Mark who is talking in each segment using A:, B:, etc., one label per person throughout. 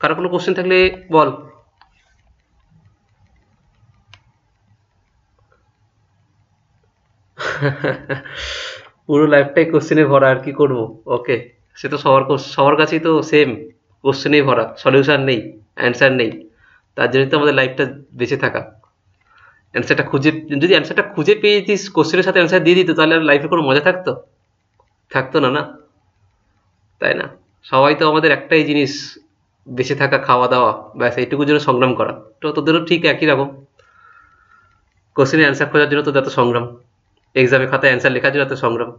A: কারো কোনো কোশ্চেন থাকলে বল। পুরো লাইফটাই কোশ্চেনে ভরা, আর কি করবো? ওকে, সে তো সবার কাছেই তো সেম, কোশ্চেনেই ভরা, সলিউশন নেই, অ্যান্সার নেই। তার জন্যই তো আমাদের লাইফটা বেঁচে থাকা। অ্যান্সারটা খুঁজে, যদি অ্যান্সারটা খুঁজে পেয়ে যেতিস, কোশ্চেনের সাথে অ্যান্সার দিয়ে দিত, তাহলে আর লাইফে কোনো মজা থাকতো? থাকতো না, না? তাই না? সবাই তো আমাদের একটাই জিনিস, বেঁচে থাকা, খাওয়া দাওয়া, ব্যাস এইটুকুর জন্য সংগ্রাম করা। তো তোদেরও ঠিক একই রকম, কোশ্চেনের অ্যান্সার খোঁজার জন্য তোদের এত সংগ্রাম, এক্সামে খাতায় অ্যান্সার লেখার জন্য এত সংগ্রাম।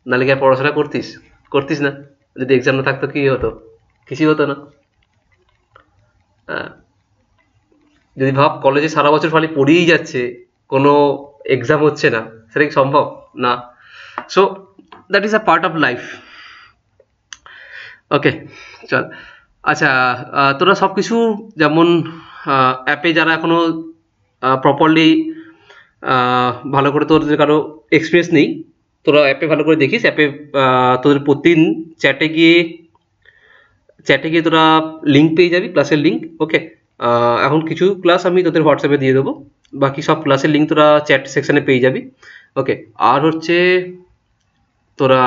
A: নাহলে কি আর পড়াশোনা করতিস? করতিস না। যদি এক্সাম না থাকতো কি হতো? কিছুই হতো না। হ্যাঁ, যদি ভাব কলেজে সারা বছর খালি পড়েই যাচ্ছে, কোনো এক্সাম হচ্ছে না, সেটা কি সম্ভব? না। So that is a part of life. Okay, চল। আচ্ছা, তোরা সব কিছু, যেমন অ্যাপে যারা এখনো প্রপারলি ভালো করে, তোদের কারো এক্সপিরিয়েন্স নেই, তোরা অ্যাপে ভালো করে দেখিস। অ্যাপে তোদের প্রতিদিন চ্যাটে গিয়ে তোরা লিঙ্ক পেয়ে যাবি, ক্লাসের লিঙ্ক। ওকে, এখন কিছু ক্লাস আমি তোদের হোয়াটসঅ্যাপে দিয়ে দেবো, বাকি সব ক্লাসের লিঙ্ক তোরা চ্যাট সেকশনে পেয়ে যাবি। ওকে, আর হচ্ছে তোরা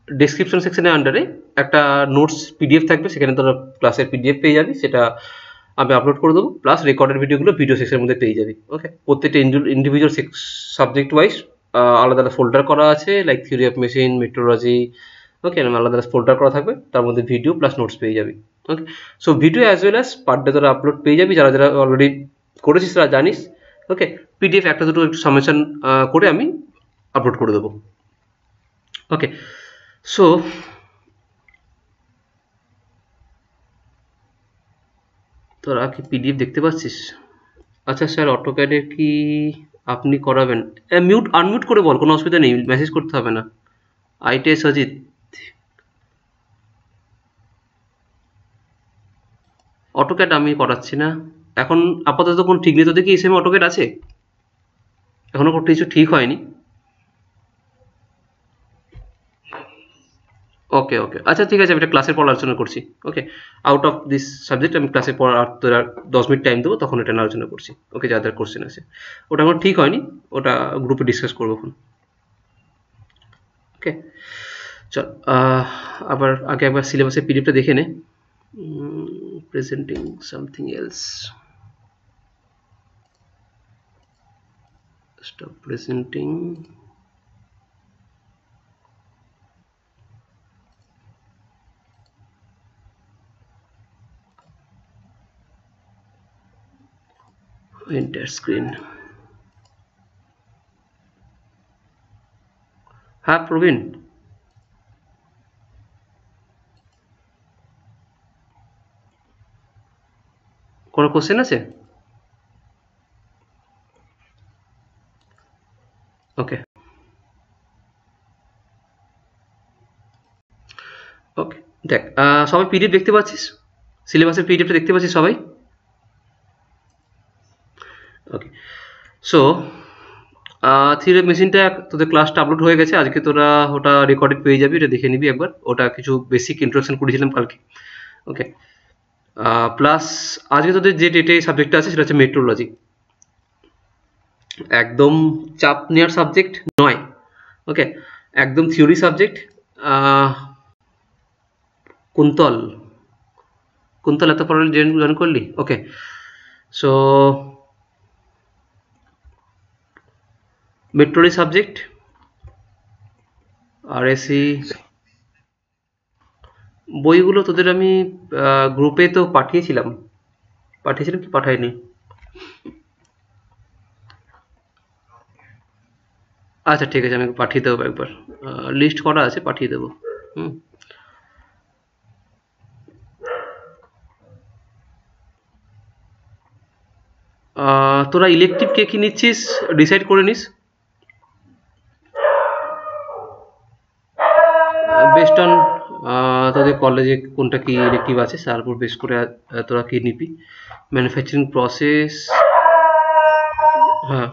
A: ডেসক্রিপশন সেকশনের আন্ডারে একটা নোটস পিডিএফ থাকবে, সেখানে তোরা ক্লাসের পিডিএফ পেয়ে যাবি, সেটা আমি আপলোড করে দেবো। প্লাস রেকর্ডেড ভিডিওগুলো ভিডিও সেকশনের মধ্যে পেয়ে যাবি। ওকে, প্রত্যেকটা ইন্ডিভিজুয়াল সাবজেক্ট ওয়াইজ আলাদা আলাদা ফোল্ডার করা আছে, like theory of machine, metrology. Okay, আলাদা আলাদা ফোল্ডার করা থাকবে, তার মধ্যে ভিডিও প্লাস নোটস পেয়ে যাবি। Okay, so video as well as per day তোরা আপলোড পেয়ে যাবি, যারা যারা অলরেডি করেছিস তারা জানিস। ওকে, পিডিএফ একটা দুটো একটু সামেশন করে আমি আপলোড করে দেবো। ওকে, সো তোরা কি পিডিএফ দেখতে পাচ্ছিস? আচ্ছা স্যার, অটোক্যাডের কি আপনি করাবেন? মিউট আনমিউট করে বল, কোনো অসুবিধা নেই, মেসেজ করতে হবে না। আইটিএস অজিত, অটোক্যাড আমি করাচ্ছি না এখন, আপাতত কোনো ঠিক নেই। তো দেখি এসএম অটোক্যাড আছে, এখনো কোনো কিছু ঠিক হয়নি। ওকে ওকে, আচ্ছা ঠিক আছে, আমি এটা ক্লাসের পর আলোচনা করছি। ওকে, আউট অফ দিস সাবজেক্ট আমি ক্লাসের পর আর তোরা 10 মিনিট টাইম দেবো, তখন এটা নিয়ে আলোচনা করছি। ওকে, যাদের কোশ্চেন আছে, ওটা আমার ঠিক হয়নি, ওটা গ্রুপে ডিসকাস করবো এখন। ওকে, চল। আবার আগে একবার সিলেবাসের পিডিএফটা দেখে নে। presenting something else, stop presenting. Enter screen. হ্যাঁ প্রবীণ, কোনো কোশ্চেন আছে? ওকে ওকে, দেখ, সবাই পিডিএফ দেখতে পাচ্ছিস? সিলেবাসের পিডিএফটা দেখতে পাচ্ছিস সবাই? ওকে, সো থিওরি মেশিনটা তোদের ক্লাসটা আপলোড হয়ে গেছে আজকে, তোরা ওটা রেকর্ডেড পেয়ে যাবি, এটা দেখে নিবি একবার। ওটা কিছু বেসিক ইন্ট্রোডাকশন করেছিলাম কালকে। ওকে, প্লাস আজকে তোদের যে ডেটে সাবজেক্টটা আছে সেটা হচ্ছে মেট্রোলজি। একদম চাপ নেওয়ার সাবজেক্ট নয়। ওকে, একদম থিওরি সাবজেক্ট। কুন্তল, কুন্তল এত পরে জয়েন করলি? ওকে, সো মেট্রোলজি সাবজেক্ট, আর এসি বইগুলো তোদের আমি গ্রুপে তো পাঠিয়েছিলাম কি পাঠাইনি? আচ্ছা ঠিক আছে, আমি পাঠিয়ে দেবো একবার, লিস্ট করা আছে, পাঠিয়ে দেবো। হুম, তোরা ইলেকটিভ কে কি নিচ্ছিস ডিসাইড করে নিস, বেস্ট অন তোদের কলেজে কোনটা কি ইলেকটিভ আছে তার উপর বেস করে তোরা কি নিবি। ম্যানুফ্যাকচারিং প্রসেস, হ্যাঁ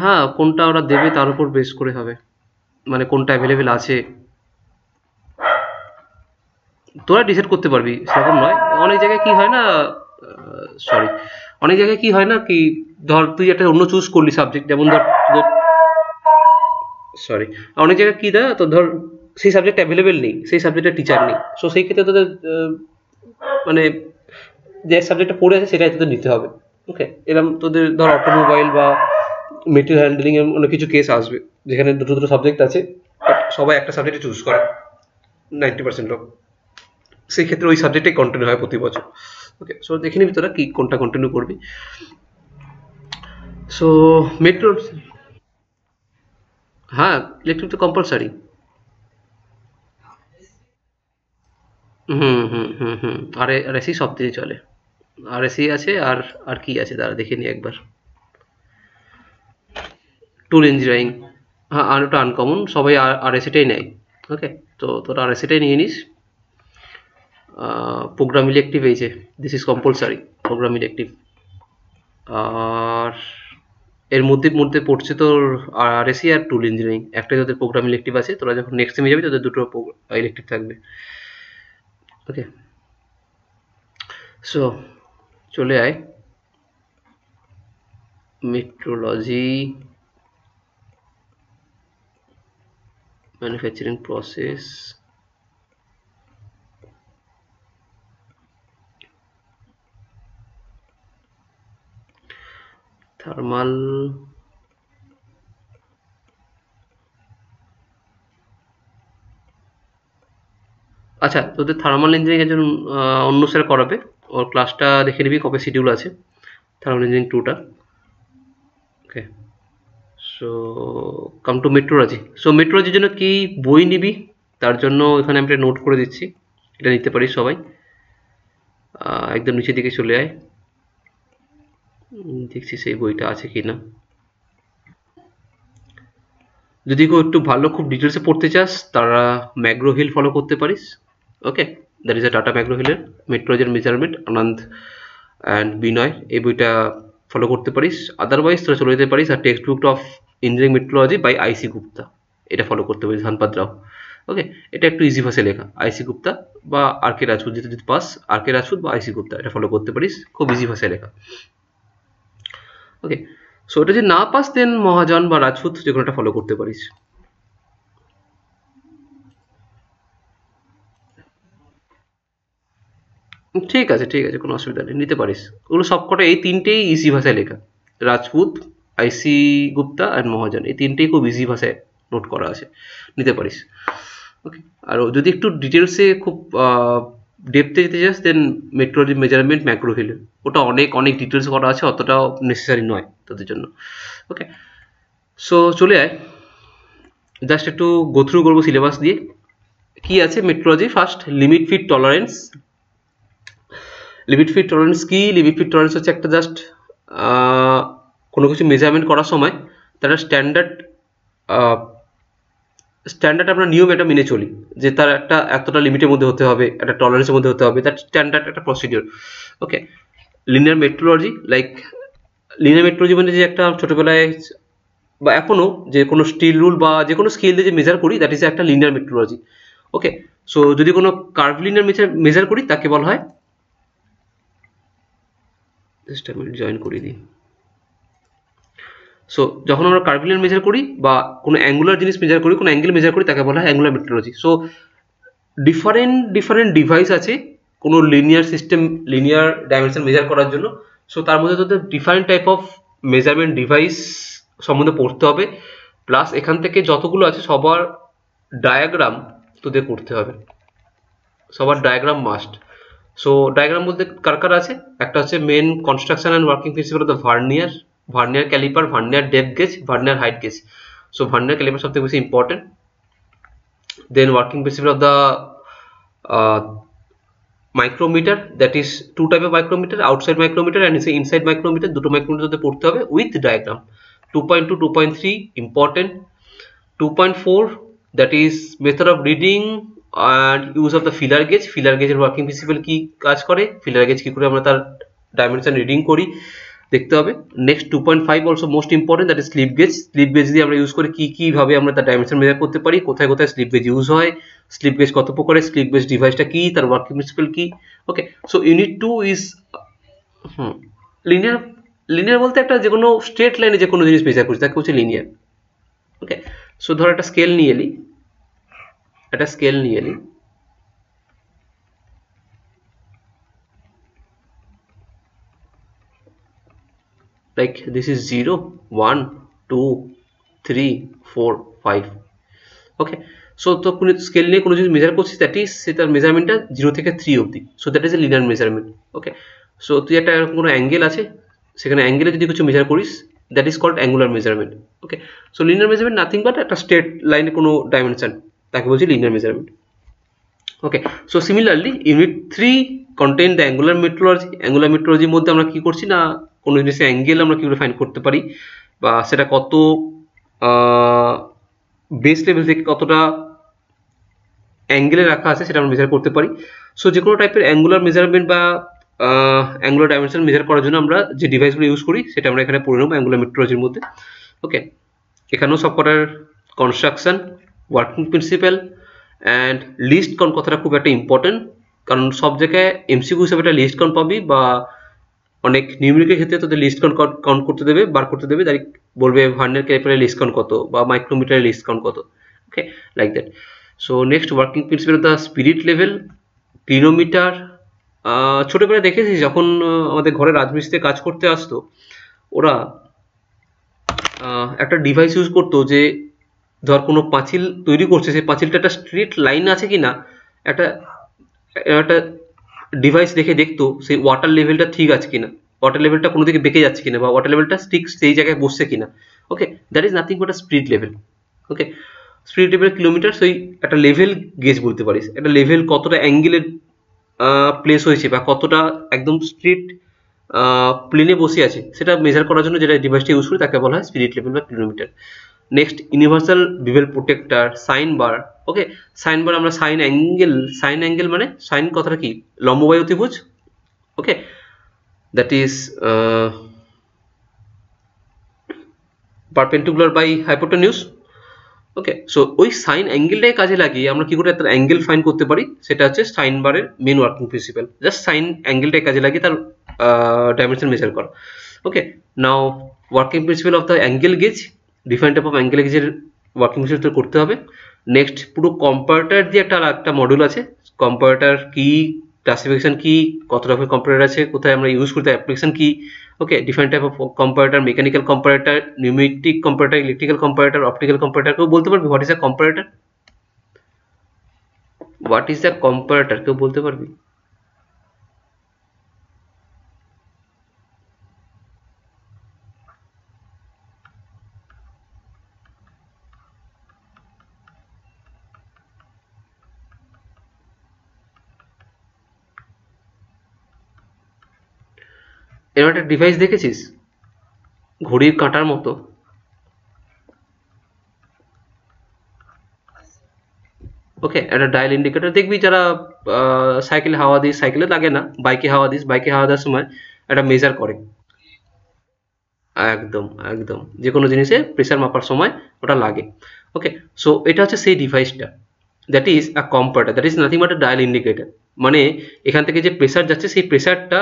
A: হ্যাঁ, কোনটা ওরা দেবে তার উপর বেস করে হবে, মানে কোনটা অ্যাভেলেবেল আছে। তোরা ডিসাইড করতে পারবি, সেরকম নয়। অনেক জায়গায় কি হয় না, সরি, অনেক জায়গায় কি হয় না কি, ধর তুই একটা অন্য চুজ করলি সাবজেক্ট, যেমন ধর সরি, অনেক জায়গায় কি দেয়, তো ধর সেই সাবজেক্ট অ্যাভেলেবেল নেই, সেই সাবজেক্টের টিচার নেই, সো সেই ক্ষেত্রে তোদের মানে যে সাবজেক্টটা পড়ে আছে সেটাই তোদের নিতে হবে। ওকে, এরকম তোদের ধর অটোমোবাইল বা মেটেরিয়াল হ্যান্ডলিং এর অনেক কিছু কেস আসবে যেখানে দুটো দুটো সাবজেক্ট আছে, বাট সবাই একটা সাবজেক্টে চুজ করে 90% লোক, সেই ক্ষেত্রে ওই সাবজেক্টে কন্টিনিউ হয় প্রতি বছর। ওকে, সো দেখে নিবি তোরা কি কোনটা কন্টিনিউ করবি। সো মেট্রো, হ্যাঁ ইলেকট্রিক তো কম্পালসারি। হুম হুম হুম হুম, আর এসি সব দিনই চলে, আর এসি আছে, আর আর কি আছে দাঁড়া দেখে নি একবার। টুল ইঞ্জিনিয়ারিং, হ্যাঁ আর ওটা আনকমন, সবাই আর এসিটাই নেয়। ওকে, তো তোরা আর এসিটাই নিয়ে নিস। প্রোগ্রাম ইলেকটিভ এই যে, this is compulsory program elective. আর এর মধ্যে মধ্যে পড়ছে তোর আরএসি আর টুল ইঞ্জিনিয়ারিং, একটাই তোদের প্রোগ্রাম ইলেকটিভ আছে, তোরা যখন নেক্সট সেমে যাবি তোদের দুটো ইলেকটিভ থাকবে। ওকে, সো চলে আয় মেট্রোলজি, ম্যানুফ্যাকচারিং প্রসেস, থার্মাল, আচ্ছা তোদের থার্মাল ইঞ্জিনিয়ারিং এর জন্য অন্য স্যার করাবে, ওর ক্লাসটা দেখে নিবি কবে শিডিউল আছে থার্মাল ইঞ্জিনিয়ারিং 2টা। Okay, so come to metrology. So মেট্রোলজির জন্য কি বই নিবি, তার জন্য এখানে আমি নোট করে দিচ্ছি, এটা নিতে পারিস সবাই। একদম নিচের দিকে চলে আয়, দেখছি সেই বইটা আছে কি না। যদি কেউ একটু ভালো খুব ডিটেলসে পড়তে চাস, তারা ম্যাগ্রো হিল ফলো করতে পারিস। Okay, that is a Tata McGraw হিলের মেট্রোলজির মেজারমেন্ট, আনন্দ অ্যান্ড বিনয়, এই বইটা ফলো করতে পারিস। আদারওয়াইজ তোরা চলে যেতে পারিস আর text book of engineering metrology by I C Gupta, এটা ফলো করতে পারিস, ধনপদ রাও। ওকে, এটা একটু ইজি ভাষায় লেখা, আইসি গুপ্তা বা আর কে রাজপুত, যদি যদি পাস আর কে রাজপুত বা আইসি গুপ্তা, এটা ফলো করতে পারিস, খুব ইজি ভাষায় লেখা। ওকে, সো এটা যদি না পাস দেন মহাজন বা রাজপুত যে কোনোটা ফলো করতে পারিস। ঠিক আছে ঠিক আছে, কোনো অসুবিধা নেই, নিতে পারিস ওগুলো সবকটা, এই তিনটেই ইজি ভাষায় লেখা, রাজপুত, আইসি গুপ্তা অ্যান্ড মহাজন, এই তিনটেই খুব ইজি ভাষায় নোট করা আছে, নিতে পারিস। ওকে, আর যদি একটু ডিটেলসে খুব ডেপথে যেতে চাস দেন মেট্রোলজি মেজারমেন্ট ম্যাক্রো হিল, ওটা অনেক অনেক ডিটেলস করা আছে, অতটাও নেসেসারি নয় তোদের জন্য। ওকে, সো চলে আয়, জাস্ট একটু গো থ্রু করবো সিলেবাস দিয়ে কি আছে metrology. First, limit fit tolerance. Limit fit tolerance কি? লিমিট ফিট টলারেন্স হচ্ছে একটা জাস্ট কোনো কিছু মেজারমেন্ট করার সময় তারা স্ট্যান্ডার্ড স্ট্যান্ডার্ড আমরা নিয়ম এটা মেনে চলি, যে তার একটা এতটা লিমিটের মধ্যে হতে হবে, একটা টলারেন্সের মধ্যে হতে হবে, তার স্ট্যান্ডার্ড একটা procedure. Okay, linear metrology, like linear metrology মানে যে একটা ছোটবেলায় বা এখনো যে কোনো স্টিল রুল বা যে কোনো স্কেল দিয়ে যে মেজার করি, দ্যাট ইজ একটা লিনিয়ার মেট্রোলজি। ওকে, সো যদি কোনো কার্ভ লিনিয়ার মেজার করি তাকে বলা হয়, জাস্ট আমি জয়েন করে দিই। সো যখন আমরা কার্ভিলিয়ার মেজার করি বা কোনো অ্যাঙ্গুলার জিনিস মেজার করি, কোনো অ্যাঙ্গেল মেজার করি, তাকে বলা হয় angular metrology. So different device আছে কোনো linear system, linear dimension measure করার জন্য। সো তার মধ্যে তোদের different type of measurement device সম্বন্ধে পড়তে হবে, প্লাস এখান থেকে যতগুলো আছে সবার ডায়াগ্রাম তোদের করতে হবে, সবার ডায়াগ্রাম মাস্ট। সো ডায়াগ্রাম বলতে কার কার আছে, একটা হচ্ছে main construction and working principle of the vernier, vernier caliper, vernier depth gauge, vernier height gauge. So vernier caliper সবথেকে বেশি important. Then working principle of the micrometer, that is two type of micrometer, outside micrometer and inside micrometer, দুটো micrometer পড়তে হবে with diagram. 2.2 2.3 important। 2.4 that is method of reading and use of the feeler gauge, feeler gauge এর working principle কি কাজ করে, filler gauge কি করে আমরা তার ডাইমেনশন রিডিং করি, দেখতে হবে। Next 2.5 also most important, that is slip gauge. Slip gauge দিয়ে আমরা ইউজ করে কিভাবে আমরা তার ডাইমেনশন মেজার করতে পারি, কোথায় কোথায় স্লিপ গেজ ইউজ হয়, স্লিপ গেজ কত প্রকারের, স্লিপ গেজ ডিভাইসটা কি, তার ওয়ার্কিং প্রিন্সিপাল কি। Okay, so unit 2 is linear. Linear বলতে একটা যে কোনো স্ট্রেট লাইনে যে কোনো জিনিস মেজার করছি তাকে হচ্ছে লিনিয়ার। ওকে, সো ধর একটা স্কেল নিয়ে এলি, like this is 0 1 2 3 4 5. Okay, so তো কোনো স্কেল নিয়ে কোনো জিনিস মেজার করছিস, দ্যাট ইজ সেটার মেজারমেন্টটা 0 থেকে 3 অবধি, so that is a linear measurement. Okay, so তুই একটা এরকম কোনো অ্যাঙ্গেল আছে, সেখানে অ্যাঙ্গেলে যদি কিছু মেজার করিস, that is called angular measurement. Okay, so linear measurement nothing but একটা স্ট্রেট লাইনে কোনো ডাইমেনশন, তাকে বলছি linear measurement. Okay, so similarly unit 3 contain the angular metrology. Angular মেট্রোলজির মধ্যে আমরা কি করছি না, কোনো জিনিসের অ্যাঙ্গেল আমরা কীভাবে ফাইন্ড করতে পারি, বা সেটা কত বেস লেভেল থেকে কতটা অ্যাঙ্গেলে রাখা আছে সেটা আমরা মেজার করতে পারি। সো যে কোনো টাইপের অ্যাঙ্গুলার মেজারমেন্ট বা অ্যাঙ্গুলার ডাইমেনশন মেজার করার জন্য আমরা যে ডিভাইসগুলো ইউজ করি সেটা আমরা এখানে পড়ে নেব অ্যাঙ্গুলার মেট্রোলজির মধ্যে। ওকে, এখানেও সবকটার construction, working principle and least count কথাটা খুব একটা ইম্পর্টেন্ট, কারণ সব জায়গায় এমসিকিউ হিসেবে একটা লিস্ট কাউন্ট পাবি, বা অনেক নিউমেরিকের ক্ষেত্রে তোদের লিস্ট কাউন্ট করতে দেবে, বার করতে দেবে, তাই বলবে ভার্নিয়ার ক্যালিপারের লিস্ট কাউন্ট কত বা মাইক্রোমিটারের লিস্ট কাউন্ট কত। Okay, like that. So next working principle of the spirit level, clinometer. ছোটোবেলায় দেখেছি যখন আমাদের ঘরে রাজমিস্ত্রিতে কাজ করতে আসতো, ওরা একটা ডিভাইস ইউজ করতো, যে ধর কোনো পাঁচিল তৈরি করছে, সেই পাঁচিলটা একটা স্ট্রেট লাইন আছে কিনা একটা একটা ডিভাইস দেখে দেখতো, সেই ওয়াটার লেভেলটা ঠিক আছে কিনা, ওয়াটার লেভেলটা কোনো দিকে বেঁকে যাচ্ছে কিনা, বা ওয়াটার লেভেলটা ঠিক সেই জায়গায় বসছে কিনা। Okay, that is nothing but a spirit level. Okay, spirit level clinometer, সেই একটা লেভেল গেজ বলতে পারিস, একটা লেভেল কতটা অ্যাঙ্গেলের প্লেস হয়েছে বা কতটা একদম স্ট্রেট প্লেনে বসে আছে সেটা মেজার করার জন্য যেটা ডিভাইসটা ইউজ করি তাকে বলা হয় স্পিরিট লেভেল বা clinometer. Next universal bevel protractor, sine bar. Okay, sine bar আমরা সাইন অ্যাঙ্গেল মানে সাইন কথাটা কি, লম্ববায়ু অতিভুজ। Okay, that is perpendicular by hypotenuse. Okay, so ওই সাইন অ্যাঙ্গেলটাই কাজে লাগিয়ে আমরা কি করে তার অ্যাঙ্গেল ফাইন্ড করতে পারি, সেটা হচ্ছে সাইন বারের main working principle, just sine অ্যাঙ্গেলটাই কাজে লাগিয়ে তার ডাইমেনশন মেজার করা। Okay, now working principle of the angle gauge, different type of angle গেজের ওয়ার্কিং প্রিন্সিপাল করতে হবে। নেক্সট পুরো কম্পারেটার দিয়ে একটা মডিউল আছে, কম্পারেটার কি, ক্লাসিফিকেশন কি, কত রকমের কম্পারেটার আছে, কোথায় আমরা ইউজ করতে, অ্যাপ্লিকেশন কি। Okay, different type of comparator, mechanical comparator, pneumatic comparator, electrical comparator, optical comparator. কেউ বলতে পারবি what is a comparator? What is a comparator কেউ বলতে পারবি? এরকম একটা ডিভাইস দেখেছিস ঘড়ির কাঁটার মতো? ওকে, একটা ডায়াল ইন্ডিকেটর দেখবি, যারা সাইকেলে হাওয়া দিস, সাইকেলে লাগে না, বাইকে হাওয়া দিস, বাইকে হাওয়া দেওয়ার সময় একটা মেজার করে। একদম একদম, যে কোনো জিনিসে প্রেসার মাপার সময় ওটা লাগে। ওকে, সো এটা হচ্ছে সেই ডিভাইসটা, that is a comparator, that is nothing but a dial indicator. মানে এখান থেকে যে প্রেসার যাচ্ছে সেই প্রেসারটা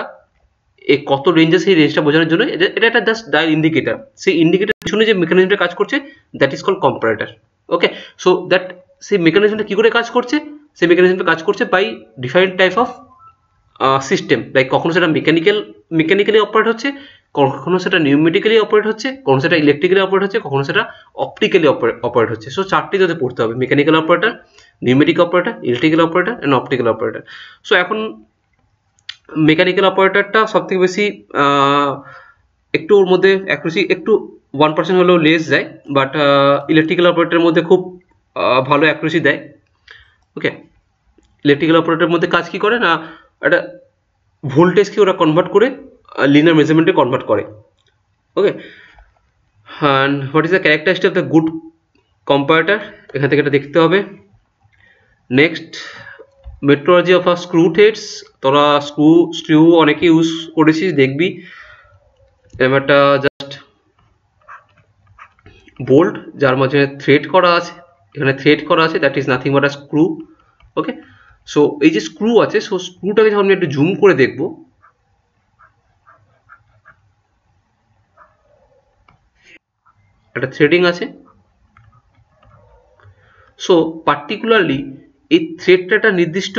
A: কত রেঞ্জে, সেই রেঞ্জটা বোঝানোর জন্য এটা একটা জাস্ট ডায়াল ইন্ডিকেটর। সেই ইন্ডিকেটর পিছনে যে মেকানিজমটা কাজ করছে that is called comparator. Okay, so that সেই মেকানিজমটা কী করে কাজ করছে, সেই মেকানিজমটা কাজ করছে by different type of system, like কখনো সেটা মেকানিক্যালি অপারেট হচ্ছে, কখনো সেটা নিউমেটিক্যালি অপারেট হচ্ছে, কখনো সেটা ইলেকট্রিক্যালি অপারেট হচ্ছে, কখনো সেটা অপটিক্যালি অপারেট হচ্ছে। সো চারটি যাতে পড়তে হবে, mechanical operator, pneumatic operator, electrical operator and optical operator. So এখন মেকানিক্যাল অপারেটরটা সব থেকে বেশি একটু ওর মধ্যে অ্যাকুরেসি একটু 1% হলেও লেস যায়, বাট ইলেকট্রিক্যাল অপারেটরের মধ্যে খুব ভালো অ্যাকুরেসি দেয়। ওকে, ইলেকট্রিক্যাল অপারেটরের মধ্যে কাজ কি করে না, একটা ভোল্টেজকে ওরা কনভার্ট করে লিনিয়ার মেজারমেন্টে কনভার্ট করে। Okay, and what is the characteristic of the good comparator, এখান থেকে এটা দেখতে হবে। Next metrology of screw threads, তোরা স্ক্রু অনেকে ইউজ করেছিস দেখবি, এরকম একটা জাস্ট বোল্ট যার মাঝে থ্রেড করা আছে, এখানে থ্রেড করা আছে, that is nothing but a screw. Okay, so এই যে স্ক্রু আছে, সো স্ক্রুটাকে যখন আমি একটু জুম করে দেখব, একটা থ্রেডিং আছে। সো পার্টিকুলারলি এই থ্রেডটা একটা নির্দিষ্ট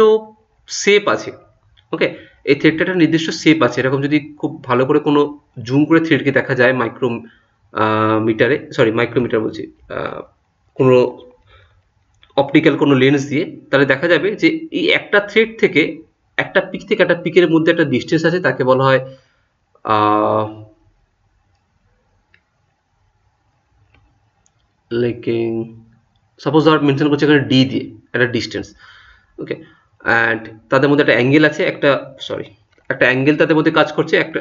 A: শেপ আছে। ওকে, এই থ্রেডটা একটা নির্দিষ্ট শেপ আছে। এরকম যদি খুব ভালো করে কোনো জুম করে থ্রেডকে দেখা যায় মিটারে, সরি মাইক্রোমিটার বলছি, কোনো অপটিক্যাল কোনো লেন্স দিয়ে, তাহলে দেখা যাবে যে এই একটা থ্রেড থেকে একটা পিক থেকে একটা পিকের মধ্যে একটা ডিস্টেন্স আছে, তাকে বলা হয় লাইক সাপোজ ধর মেনশন করছে এখানে ডি দিয়ে একটা ডিস্টেন্স। ওকে, অ্যান্ড তাদের মধ্যে একটা অ্যাঙ্গেল আছে, একটা অ্যাঙ্গেল তাদের মধ্যে কাজ করছে, একটা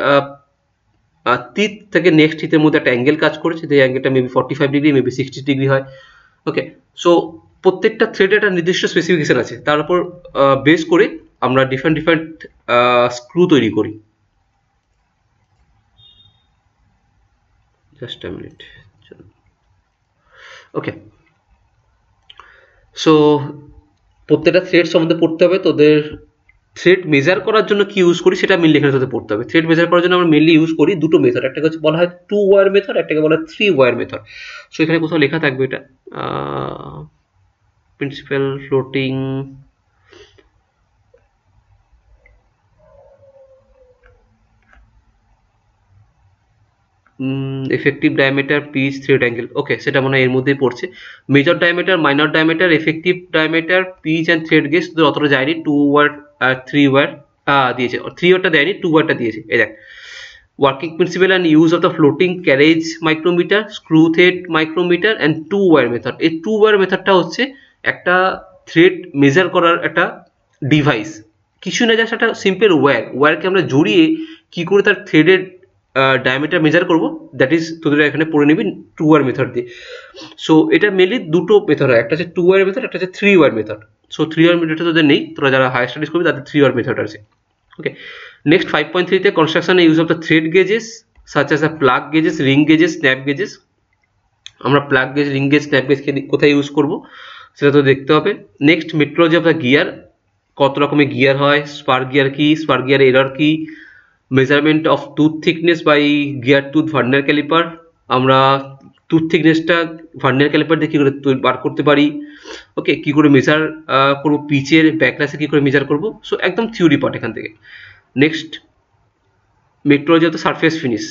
A: টিথ থেকে নেক্সট টিথের মধ্যে একটা অ্যাঙ্গেল কাজ করেছে, যে অ্যাঙ্গেলটা মেবি 45 ডিগ্রি, মেবি 60 ডিগ্রি হয়। ওকে, সো প্রত্যেকটা থ্রেডে একটা নির্দিষ্ট স্পেসিফিকেশন আছে, তার উপর বেস করে আমরা ডিফারেন্ট ডিফারেন্ট স্ক্রু তৈরি করি। Just a minute. Okay, so প্রত্যেকটা থ্রেড সম্বন্ধে পড়তে হবে। তোদের থ্রেড মেজার করার জন্য কি ইউজ করি সেটা মেনলি এখানে তোদের পড়তে হবে। থ্রেড মেজার করার জন্য আমরা মেনলি ইউজ করি দুটো মেথড, একটাকে হচ্ছে বলা হয় 2 ওয়্যার মেথড, একটাকে বলা হয় 3 ওয়্যার মেথড। সো এখানে কোথাও লেখা থাকবে এটা principle floating, effective diameter, pitch, thread angle. Okay, সেটা মনে হয় এর মধ্যেই পড়ছে। Major diameter, minor diameter, effective diameter, pitch and thread gauge অতটা যায়নি। 2 ওয়্যার আর 3 ওয়্যার দিয়েছে, 3 ওয়্যারটা দেয়নি, 2 ওয়্যারটা দিয়েছে। এই দেখ, working principle and use of the floating carriage micrometer, screw thread micrometer and 2 wire method। এই 2 wire মেথডটা হচ্ছে একটা থ্রেড মেজার করার একটা ডিভাইস, কিছু না, জাস্ট একটা সিম্পল ওয়্যারকে আমরা জড়িয়ে কি করে তার থ্রেডের ডায়ামিটার মেজার করব, দ্যাট ইজ তোদের এখানে পড়ে নিবি 2 ওয়্যার মেথড দিয়ে। সো এটা মেনলি দুটো মেথড হয়, একটা হচ্ছে 2 ওয়্যার মেথড, একটা হচ্ছে 3 ওয়্যার মেথড। সো 3 ওয়্যার মেথডটা তোদের নেই, তোরা যারা হায়ার স্টাডিজ করবি তাদের 3 ওয়্যার মেথড আছে। Okay, next 5.3 তে construction and use of the thread gauges such as the plug gauges, ring gauges, snap gauges। আমরা plug gauge, ring gauge, snap gauge কোথায় ইউজ করব সেটা তো দেখতে হবে। Next metrology of the gear, কত রকমের গিয়ার হয়, স্পার্ক গিয়ার কি, স্পার্ক গিয়ার এরর কি, measurement of tooth thickness by gear tooth vernier caliper, আমরা টুথ থিকনেসটা ভার্নিয়ার ক্যালিপার দিয়ে কী করে বার করতে পারি। ওকে, কী করে মেজার করবো, পিচের ব্যাকলাসে কী করে মেজার করবো। সো একদম থিওরি পার্ট এখান থেকে। Next metrology of the surface finish.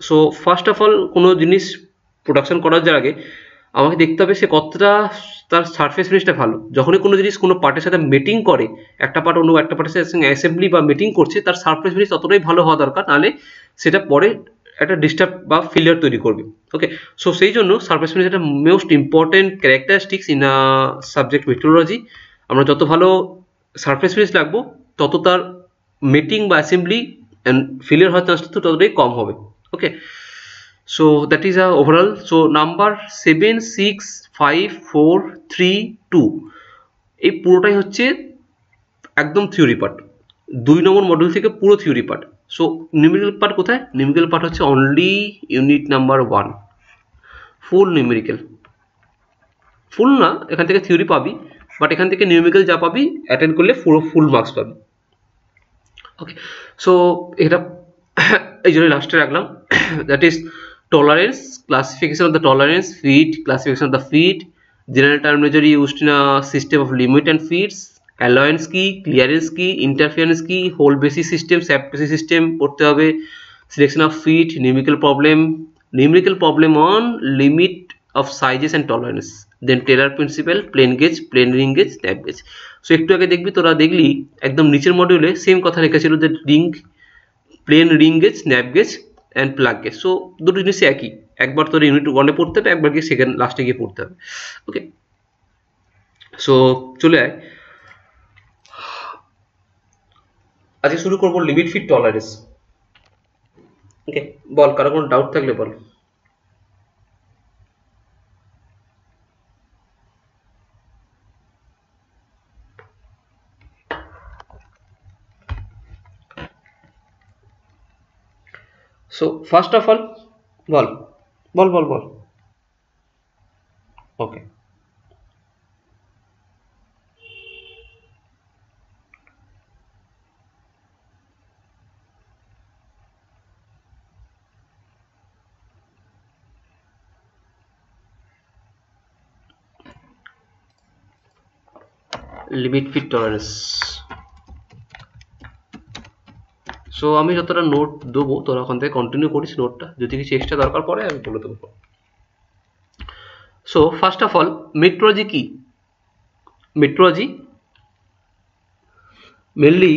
A: So first of all কোনো জিনিস প্রোডাকশন করার আগে আমাকে দেখতে হবে সে কতটা তার সারফেস ফিনিশটা ভালো। যখনই কোনো জিনিস কোনো পার্টের সাথে মেটিং করে, একটা পার্ট অন্য একটা পার্টের সঙ্গে অ্যাসেম্বলি বা মেটিং করছে, তার সারফেস ফিনিশ ততটাই ভালো হওয়া দরকার, নাহলে সেটা পরে একটা ডিস্টার্ব বা ফেলিয়ার তৈরি করবে। ওকে, সো সেই জন্য সারফেস ফিনিশ একটা most important characteristics in subject metrology. আমরা যত ভালো সারফেস ফিনিশ রাখবো, তত তার মেটিং বা অ্যাসেম্বলি অ্যান্ড ফেলিয়ার হওয়ার চান্সটা তো ততটাই কম হবে। ওকে, so that is a overall. So number 7 6 5 4 3 2 এই পুরোটাই হচ্ছে একদম থিওরি পার্ট, 2 নম্বর মডিউল থেকে পুরো theory part. So numerical part কোথায়, নিউমেরিক্যাল পার্ট হচ্ছে অনলি ইউনিট নাম্বার 1, ফুল নিউমেরিক্যাল। ফুল না, এখান থেকে থিওরি পাবি, বাট এখান থেকে নিউমেরিক্যাল যা পাবি অ্যাটেন্ড করলে পুরো ফুল মার্কস পাবি। ওকে, সো এটা এই জন্য লাস্টে রাখলাম, that is tolerance, classification of the tolerance, feet, classification of the feet, general terminology used in a system of limit and feeds, allowance key, clearance key, interference key, whole basis system, sub basis system পড়তে হবে, selection of feet, numerical problem on limit of sizes and tolerance, then Taylor principle, plain gauge, plain ring gauge, snap gauge। So একটু আগে দেখবি, তোরা দেখলি একদম নিচের মডিউলে সেম কথা লেখা ছিল যে plain ring gauge, snap gauge and plug gauge. So দুটো জিনিসই একই, একবার তোর ইউনিট 1-এ পড়তে হবে, একবার গিয়ে সেকেন্ড লাস্টে গিয়ে পড়তে হবে। ওকে, সো চলে আয়, আজকে শুরু করবো লিমিট ফিট টলারেন্স। ওকে, বল, কারো কোনো ডাউট থাকলে বল। সো ফার্স্ট অফ অল বল বল বল বল okay limit fit tolerance. So আমি যতটা নোট দেবো তোরা ওখান থেকে কন্টিনিউ করিস নোটটা, যদি কিছু এক্সট্রা দরকার পড়ে আমি বলে দেবো। So first of all metrology কি? মেট্রোলজি মেনলি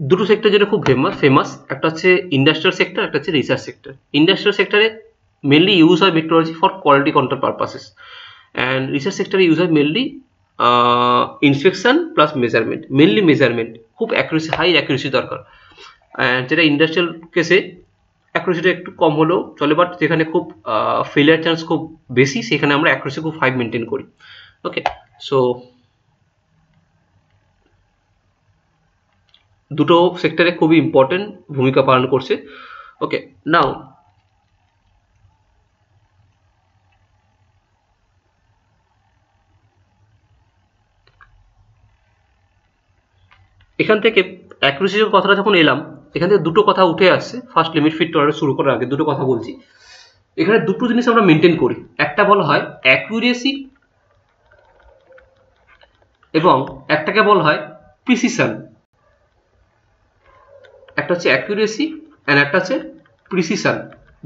A: দুটো সেক্টর যেটা খুব ফেমাস, একটা হচ্ছে ইন্ডাস্ট্রিয়াল সেক্টর, একটা হচ্ছে রিসার্চ সেক্টর। ইন্ডাস্ট্রিয়াল সেক্টরে মেনলি ইউজ হয় metrology for quality control purposes, and research সেক্টরে ইউজ হয় mainly inspection plus measurement, mainly measurement, খুব অ্যাকুরেসি, হাই অ্যাকুরেসি দরকার। অ্যান্ড যেটা ইন্ডাস্ট্রিয়াল কেসে অ্যাকুরেসিটা একটু কম হলেও চলে, বাট যেখানে খুব ফেলিয়ার চান্স খুব বেশি সেখানে আমরা অ্যাকুরেসি খুব হাই মেনটেন করি। ওকে, সো দুটো সেক্টরে খুবই ইম্পর্টেন্ট ভূমিকা পালন করছে। ওকে, নাও এখান থেকে অ্যাকুরেসির কথাটা যখন এলাম, এখান থেকে দুটো কথা উঠে আসছে। ফার্স্ট লিমিট ফিট টলারেন্স শুরু করার আগে দুটো কথা বলছি। এখানে দুটো জিনিস আমরা মেনটেন করি, একটা বলা হয় অ্যাকুরেসি এবং একটাকে বলা হয় প্রিসিশন। একটা হচ্ছে অ্যাকুরেসি অ্যান্ড একটা হচ্ছে প্রিসিশন।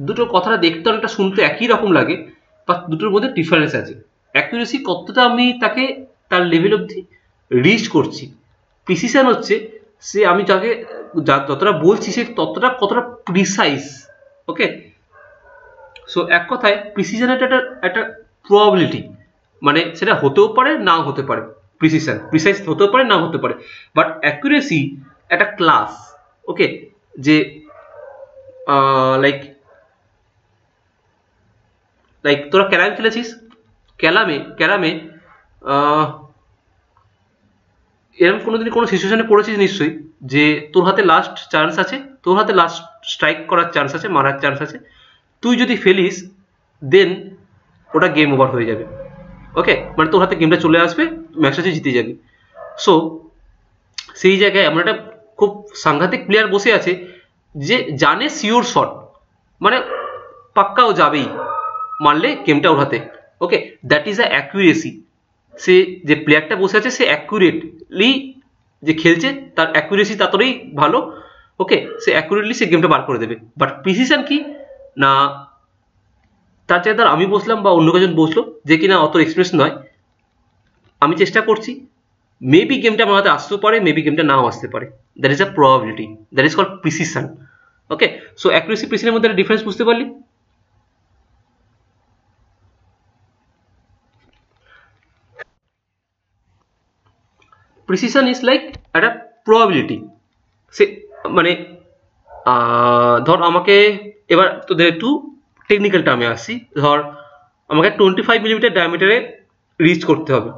A: দুটো কথাটা দেখতে অনেকটা শুনতে একই রকম লাগে, বা দুটোর মধ্যে ডিফারেন্স আছে। অ্যাকুরেসি কতটা আমি তাকে তার লেভেল অবধি রিচ করছি, প্রিসিশন হচ্ছে সে আমি যাকে যতটা বলছি সে ততটা কতটা প্রিসাইজ। ওকে, সো এক কথায় প্রিসিশন একটা একটা প্রবাবিলিটি, মানে সেটা হতেও পারে নাও হতে পারে। প্রিসিশন প্রিসাইজ হতেও পারে নাও হতে পারে, বাট অ্যাকুরেসি একটা ক্লাস। ওকে, যে লাইক লাইক তোরা ক্যারাম খেলেছিস, ক্যারামে ক্যারামে এরকম কোনোদিন কোনো সিচুয়েশনে পড়েছিস নিশ্চয়ই, যে তোর হাতে লাস্ট চান্স আছে, তোর হাতে লাস্ট স্ট্রাইক করার চান্স আছে, মারার চান্স আছে, তুই যদি ফেলিস দেন ওটা গেম ওভার হয়ে যাবে। ওকে, মানে তোর হাতে গেমটা চলে আসবে, ম্যাচটা তুই জিতে যাবি। সো সেই জায়গায় এমন একটা খুব সাংঘাতিক প্লেয়ার বসে আছে যে জানে শিওর শট, মানে পাক্কাও যাবেই, মারলে গেমটা ওর হাতে। ওকে, দ্যাট ইজ আ অ্যাকুরেসি। সে যে প্লেয়ারটা বসে আছে সে অ্যাকুরেটলি যে খেলছে, তার অ্যাকুরেসি ততটাই ভালো। ওকে, সে অ্যাকুরেটলি সে গেমটা বার করে দেবে। বাট প্রিসিশন কি না, তার জায়গায় ধর আমি বসলাম বা অন্য কজন বসলো যে কিনা অত এক্সপিরিয়েন্স নয়, আমি চেষ্টা করছি, মেবি গেমটা আমার হাতে আসতেও পারে, মেবি গেমটা নাও আসতে পারে। That is a probability, that is called precision. Okay, so accuracy প্রিসিশনের মধ্যে একটা ডিফারেন্স বুঝতে পারলি? প্রিসিশন ইজ লাইক একটা প্রবাবিলিটি। সে মানে ধর আমাকে, এবার তোদের একটু টেকনিক্যাল টার্মে আসছি, ধর আমাকে 25 মিলিমিটার ডায়ামিটারে রিচ করতে হবে,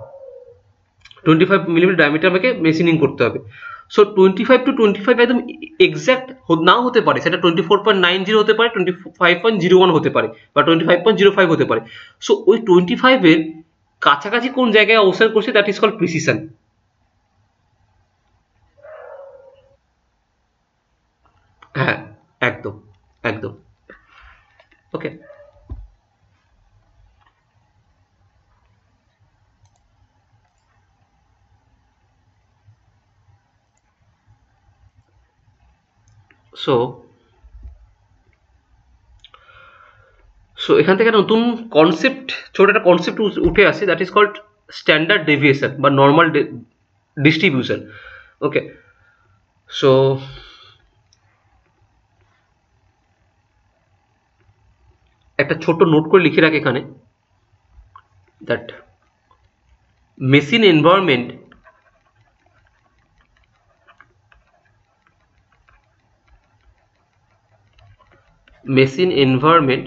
A: 25 মিলিমিটার ডায়ামিটার আমাকে মেশিনিং করতে হবে। সো 25 to 25 একদম এক্স্যাক্ট নাও হতে পারে, সেটা 24.90 হতে পারে, 25.01 হতে পারে, বা 25.05 হতে পারে। সো ওই 25-এর কাছাকাছি কোন জায়গায় অবস্থান করছে দ্যাট ইজ কল্ড প্রিসিশন। হ্যাঁ, একদম একদম। ওকে, সো সো এখান থেকে নতুন কনসেপ্ট, ছোট একটা কনসেপ্ট উঠে আসে, that is called standard deviation বা নর্মাল ডিস্ট্রিবিউশন। ওকে, সো একটা ছোট নোট করে লিখে রাখ এখানে, that machine environment machine environment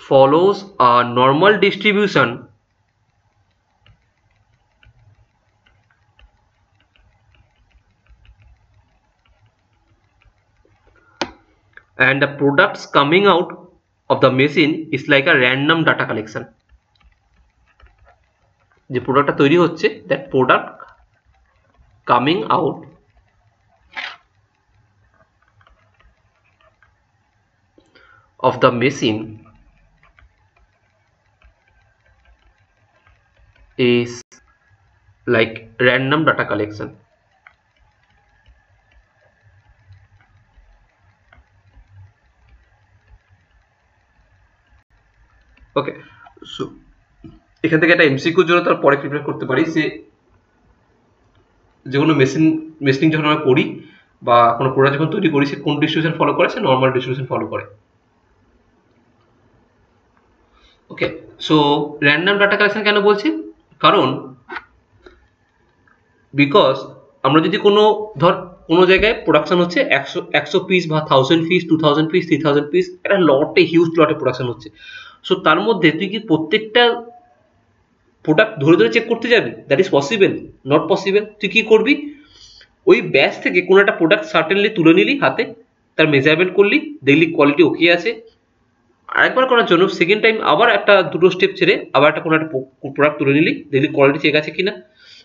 A: follows a normal distribution and the products coming out of the machine is like a random data collection. যে প্রোডাক্টটা তৈরি হচ্ছে, that product coming out of the machine is like random data collection. Okay, so এখান থেকে একটা এমসিকিউর জন্য তার পরে প্রিপেয়ার করতে পারি যে কোনো মেশিনিং যখন আমরা করি বা কোনো প্রোডাক্ট যখন তৈরি করি, সে কোন ডিস্ট্রিবিউশন ফলো করে, সে নর্মাল ডিস্ট্রিবিউশন ফলো করে। ওকে, সো র্যান্ডম ডাটা কালেকশন কেন বলছি? কারণ বিকজ আমরা যদি কোনো জায়গায় প্রোডাকশন হচ্ছে 100 পিস বা 1000 পিস, 2000 পিস, 3000 পিস, একটা লটে, হিউজ লটে প্রোডাকশন হচ্ছে। সো তার মধ্যে তুই কি প্রত্যেকটা প্রোডাক্ট ধরে ধরে চেক করতে যাবি? That is possible? Not possible. তুই কি করবি, ওই ব্যাচ থেকে কোনো একটা প্রোডাক্ট সার্টেনলি তুলে নিলি হাতে, তার মেজারমেন্ট করলি, দেখলি কোয়ালিটি ওকে আছে, আরেকবার করার জন্য সেকেন্ড টাইম আবার একটা দুটো স্টেপ ছেড়ে আবার একটা কোনো একটা প্রোডাক্ট তুলে নিলি, দেখলি কোয়ালিটি চেক আছে কিনা।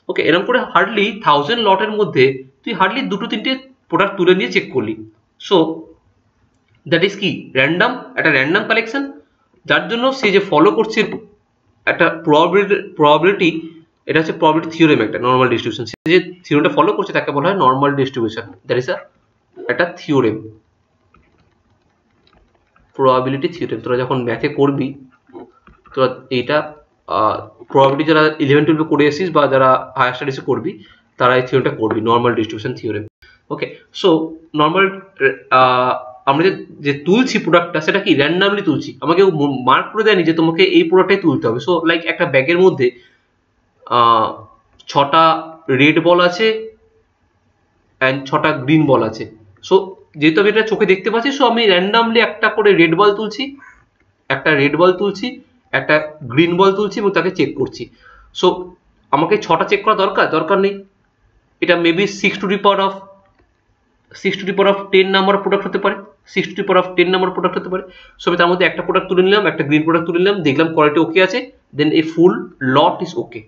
A: ওকে, এরকম করে হার্ডলি 1000 লটের মধ্যে তুই হার্ডলি 2-3টে প্রোডাক্ট তুলে নিয়ে চেক করলি। সো দ্যাট ইজ কি র্যান্ডম, একটা র্যান্ডম কালেকশন, যার জন্য সে যে ফলো করছে একটা প্রবাবিলিটি, এটা হচ্ছে প্রবাবিলিটি থিওরেম, একটা নর্মাল ডিস্ট্রিবিউশন। সে যে থিওরেমটা ফলো করছে তাকে বলা হয় নর্মাল ডিস্ট্রিবিউশন। দ্যাট ইজ একটা থিওরেম, প্রবাবিলিটি থিওরেম। তোরা যখন ম্যাথে করবি, তোরা এইটা প্রবাবিলিটি যারা 11-12 করে এসেছিস বা যারা হায়ার স্টাডিজে করবি, তারা এই থিওরেমটা করবি, নর্মাল ডিস্ট্রিবিউশন থিওরেম। ওকে, সো নর্মাল আমরা যে তুলছি প্রোডাক্টটা, সেটা কি র্যান্ডামলি তুলছি, আমাকে মার্ক করে দেয়নি যে তোমাকে এই প্রোডাক্টটাই তুলতে হবে। সো লাইক একটা ব্যাগের মধ্যে 6টা রেড বল আছে অ্যান্ড 6টা গ্রিন বল আছে। সো যেহেতু আমি এটা চোখে দেখতে পাচ্ছি, সো আমি র্যান্ডামলি একটা করে রেড বল তুলছি, একটা রেড বল তুলছি, একটা গ্রিন বল তুলছি এবং তাকে চেক করছি। সো আমাকে 6টা চেক করা দরকার নেই। এটা maybe 6 to the power of 10 number product হতে পারে, 6 to the power of 10 number product হতে পারে। সো আমি তার মধ্যে একটা প্রোডাক্ট তুলে নিলাম, একটা গ্রিন প্রোডাক্ট তুলে নিলাম, দেখলাম কোয়ালিটি ওকে আছে, then a full lot is okay.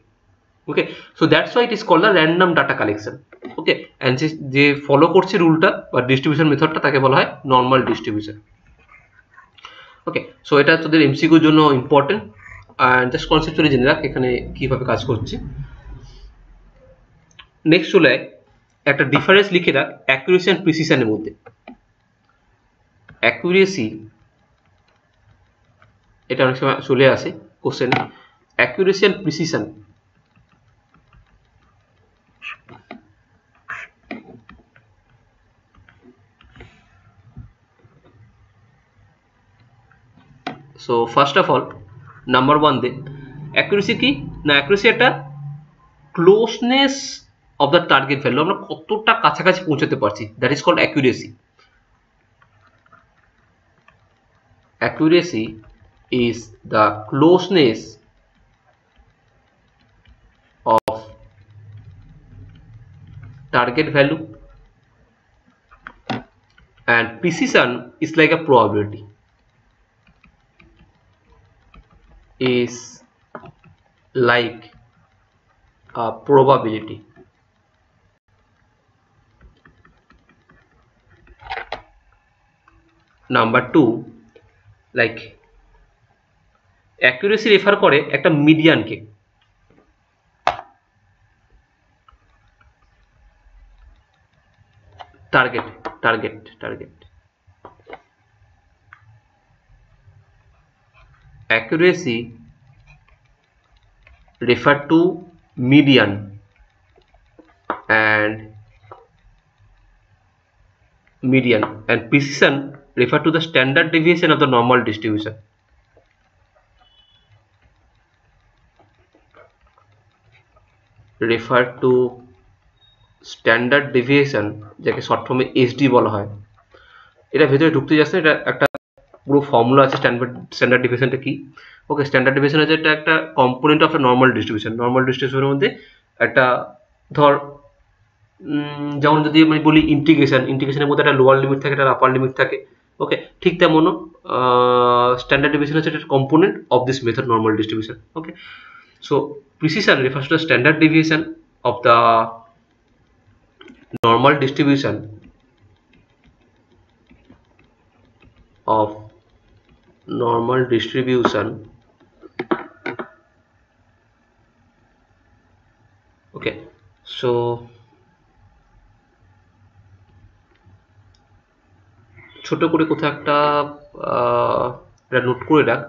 A: Okay, so that's why it is called the random data collection. Okay, and যে ফলো করছে রুলটা বা ডিস্ট্রিবিউশন মেথডটা, তাকে বলা হয় নর্মাল ডিস্ট্রিবিউশন। ওকে, সো এটা তোদের এমসিকিউর জন্য ইম্পর্টেন্ট, আর জাস্ট কনসেপ্টুয়ালি জেনে রাখ এখানে কিভাবে কাজ করছে। নেক্সট চলে একটা ডিফারেন্স লিখে রাখ অ্যাকুরেসি অ্যান্ড প্রিসিশনের মধ্যে। অ্যাকুরেসি, এটা অনেক সময় চলে আসে কোশ্চেনে, accuracy and precision. So first of all number 1 দে, অ্যাকুরেসি কি না? অ্যাকুরেসি একটা closeness of the target value, আমরা কতটা কাছাকাছি পৌঁছাতে পারছি, that is called accuracy. Accuracy is the closeness of target value, and precision is like a probability, is like a probability. Number 2, like accuracy refer করে একটা মিডিয়ানকে। Target accuracy refer to median and precision refer to the standard deviation of the normal distribution. Refer to standard deviation, যাকে short ফর্মে SD বলা হয়। এটা ভেতরে ঢুকতে যাচ্ছে, এটা একটা পুরো ফর্মুলা আছে স্ট্যান্ডার্ড ডেভিয়েশনটা কি। ওকে, স্ট্যান্ডার্ড ডেভিয়েশন হচ্ছে এটা একটা কম্পোনেন্ট অফ নর্মাল ডিস্ট্রিবিউশন। নর্মাল ডিস্ট্রিবিউশনের মধ্যে একটা ধর, যেমন যদি আমি বলি ইন্টিগ্রেশনের মধ্যে একটা লোয়ার লিমিট থাকে, একটা আপার লিমিট থাকে। ওকে, ঠিক তেমনও স্ট্যান্ডার্ড ডেভিয়েশন হচ্ছে একটা component of this method normal distribution. Okay, so precision refers to the standard deviation of the normal distribution of normal distribution, okay, so ছোট করে কোথাও একটা নোট করে রাখ,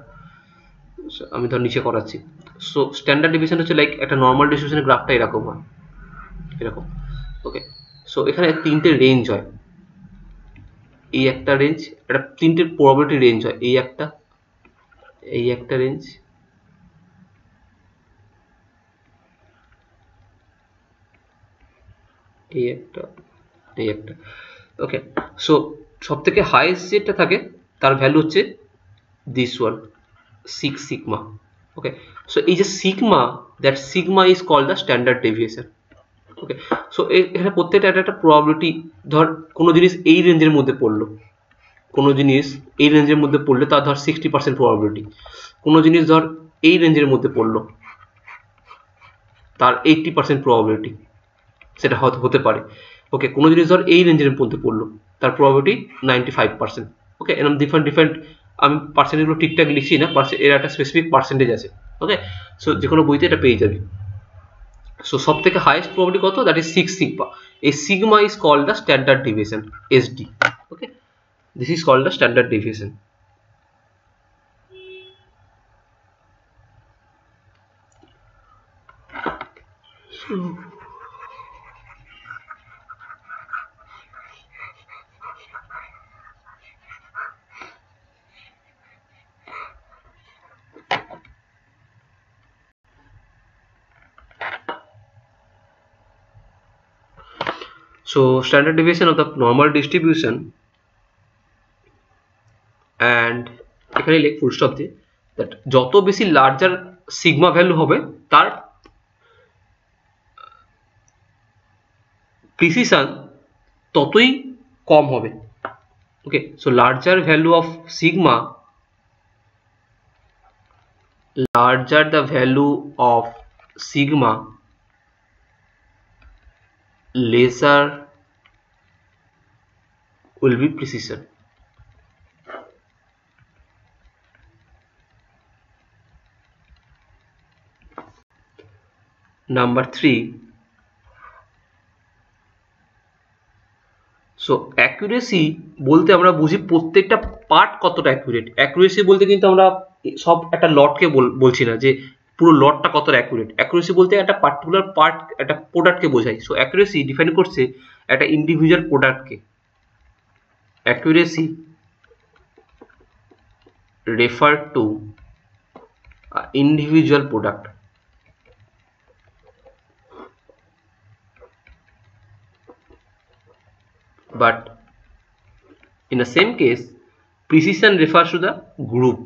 A: আমি ধর নিচে করাচ্ছি। সো স্ট্যান্ডার্ড ডিভিশন হচ্ছে লাইক একটা নর্মাল ডিস্ট্রিবিউশনের গ্রাফটা এরকম হয়, এরকম। ওকে, সো এখানে তিনটে রেঞ্জ হয়, এই একটা রেঞ্জ, একটা তিনটে প্রবাবিলিটি রেঞ্জ হয়, এই একটা রেঞ্জ, এই একটা। ওকে, সো সব থেকে হাইয়েস্ট যেটা থাকে তার ভ্যালু হচ্ছে this one, 6 sigma. Okay, so এই যে sigma, that sigma is called the standard deviation. Okay, so এখানে প্রত্যেকটা একটা প্রবাবিলিটি, ধর কোনো জিনিস এই রেঞ্জের মধ্যে পড়লো, কোনো জিনিস এই রেঞ্জের মধ্যে পড়লে তার ধর 60% প্রবাবিলিটি, কোনো জিনিস ধর এই রেঞ্জের মধ্যে পড়লো তার 80% প্রবাবিলিটি, সেটা হয়তো হতে পারে। ওকে, কোনো জিনিস ধর এই রেঞ্জের মধ্যে পড়লো তার প্রবাবিলিটি 95%। ওকে, এরকম ডিফারেন্ট আমি পার্সেন্টেজগুলো ঠিকঠাক লিখছি না, এর একটা স্পেসিফিক পার্সেন্টেজ আছে। ওকে, সো যে কোনো বইতে এটা পেয়ে যাবি। সো সব থেকে হাইয়েস্ট প্রবাবিলিটি কত, দ্যাট ইজ 6 সিগমা। এই sigma is called the standard deviation, SD. Okay, this is called the standard deviation. So standard deviation of the normal distribution, and এখানে লিখ ফুল স্টপ দিয়ে, দ্যাট যত বেশি larger sigma value হবে তার precision ততই কম হবে। Okay, so larger value of sigma, larger the value of sigma, lesser will be precision. Number 3, so accuracy বলতে আমরা বুঝি প্রত্যেকটা পার্ট কতটা অ্যাকুরেট। অ্যাকুরেসি বলতে কিন্তু আমরা সব একটা লটকে বলছি না যে পুরো লটটা কতটা অ্যাকুরেট। অ্যাকুরেসি বলতে একটা পার্টিকুলার পার্ট, একটা প্রোডাক্টকে বোঝায়। সো অ্যাকুরেসি ডিফাইন করছে একটা ইন্ডিভিজুয়াল প্রোডাক্টকে। Accuracy refer to individual product, but in the same case precision refers to the group.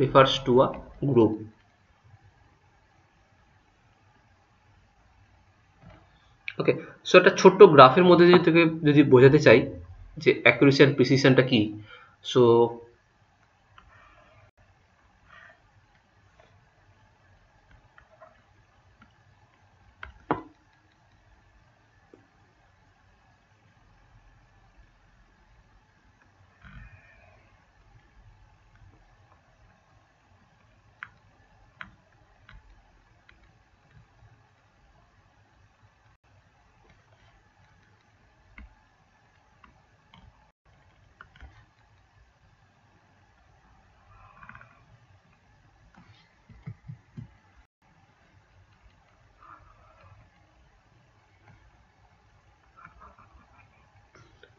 A: Refers to a group. Okay, so একটা ছোট্ট গ্রাফের মধ্যে যদি তোকে যদি বোঝাতে চাই যে অ্যাকুরেসি এন্ড প্রিসিশনটা কি, সো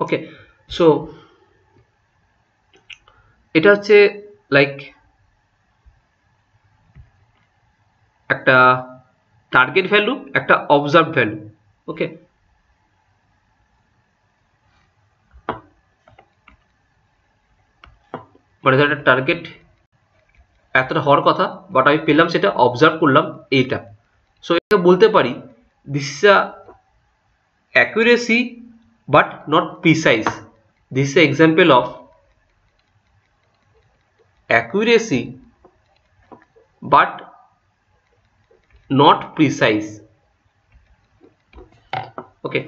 A: ওকে, সো এটা হচ্ছে লাইক একটা টার্গেট ভ্যালু, একটা অবজার্ভ ভ্যালু। ওকে, মানে একটা টার্গেট এতটা হওয়ার কথা, বাট আমি পেলাম সেটা, অবজার্ভ করলাম এইটা। সো এটা বলতে পারি this is a accuracy but not precise. This is a example of accuracy but not precise. Okay,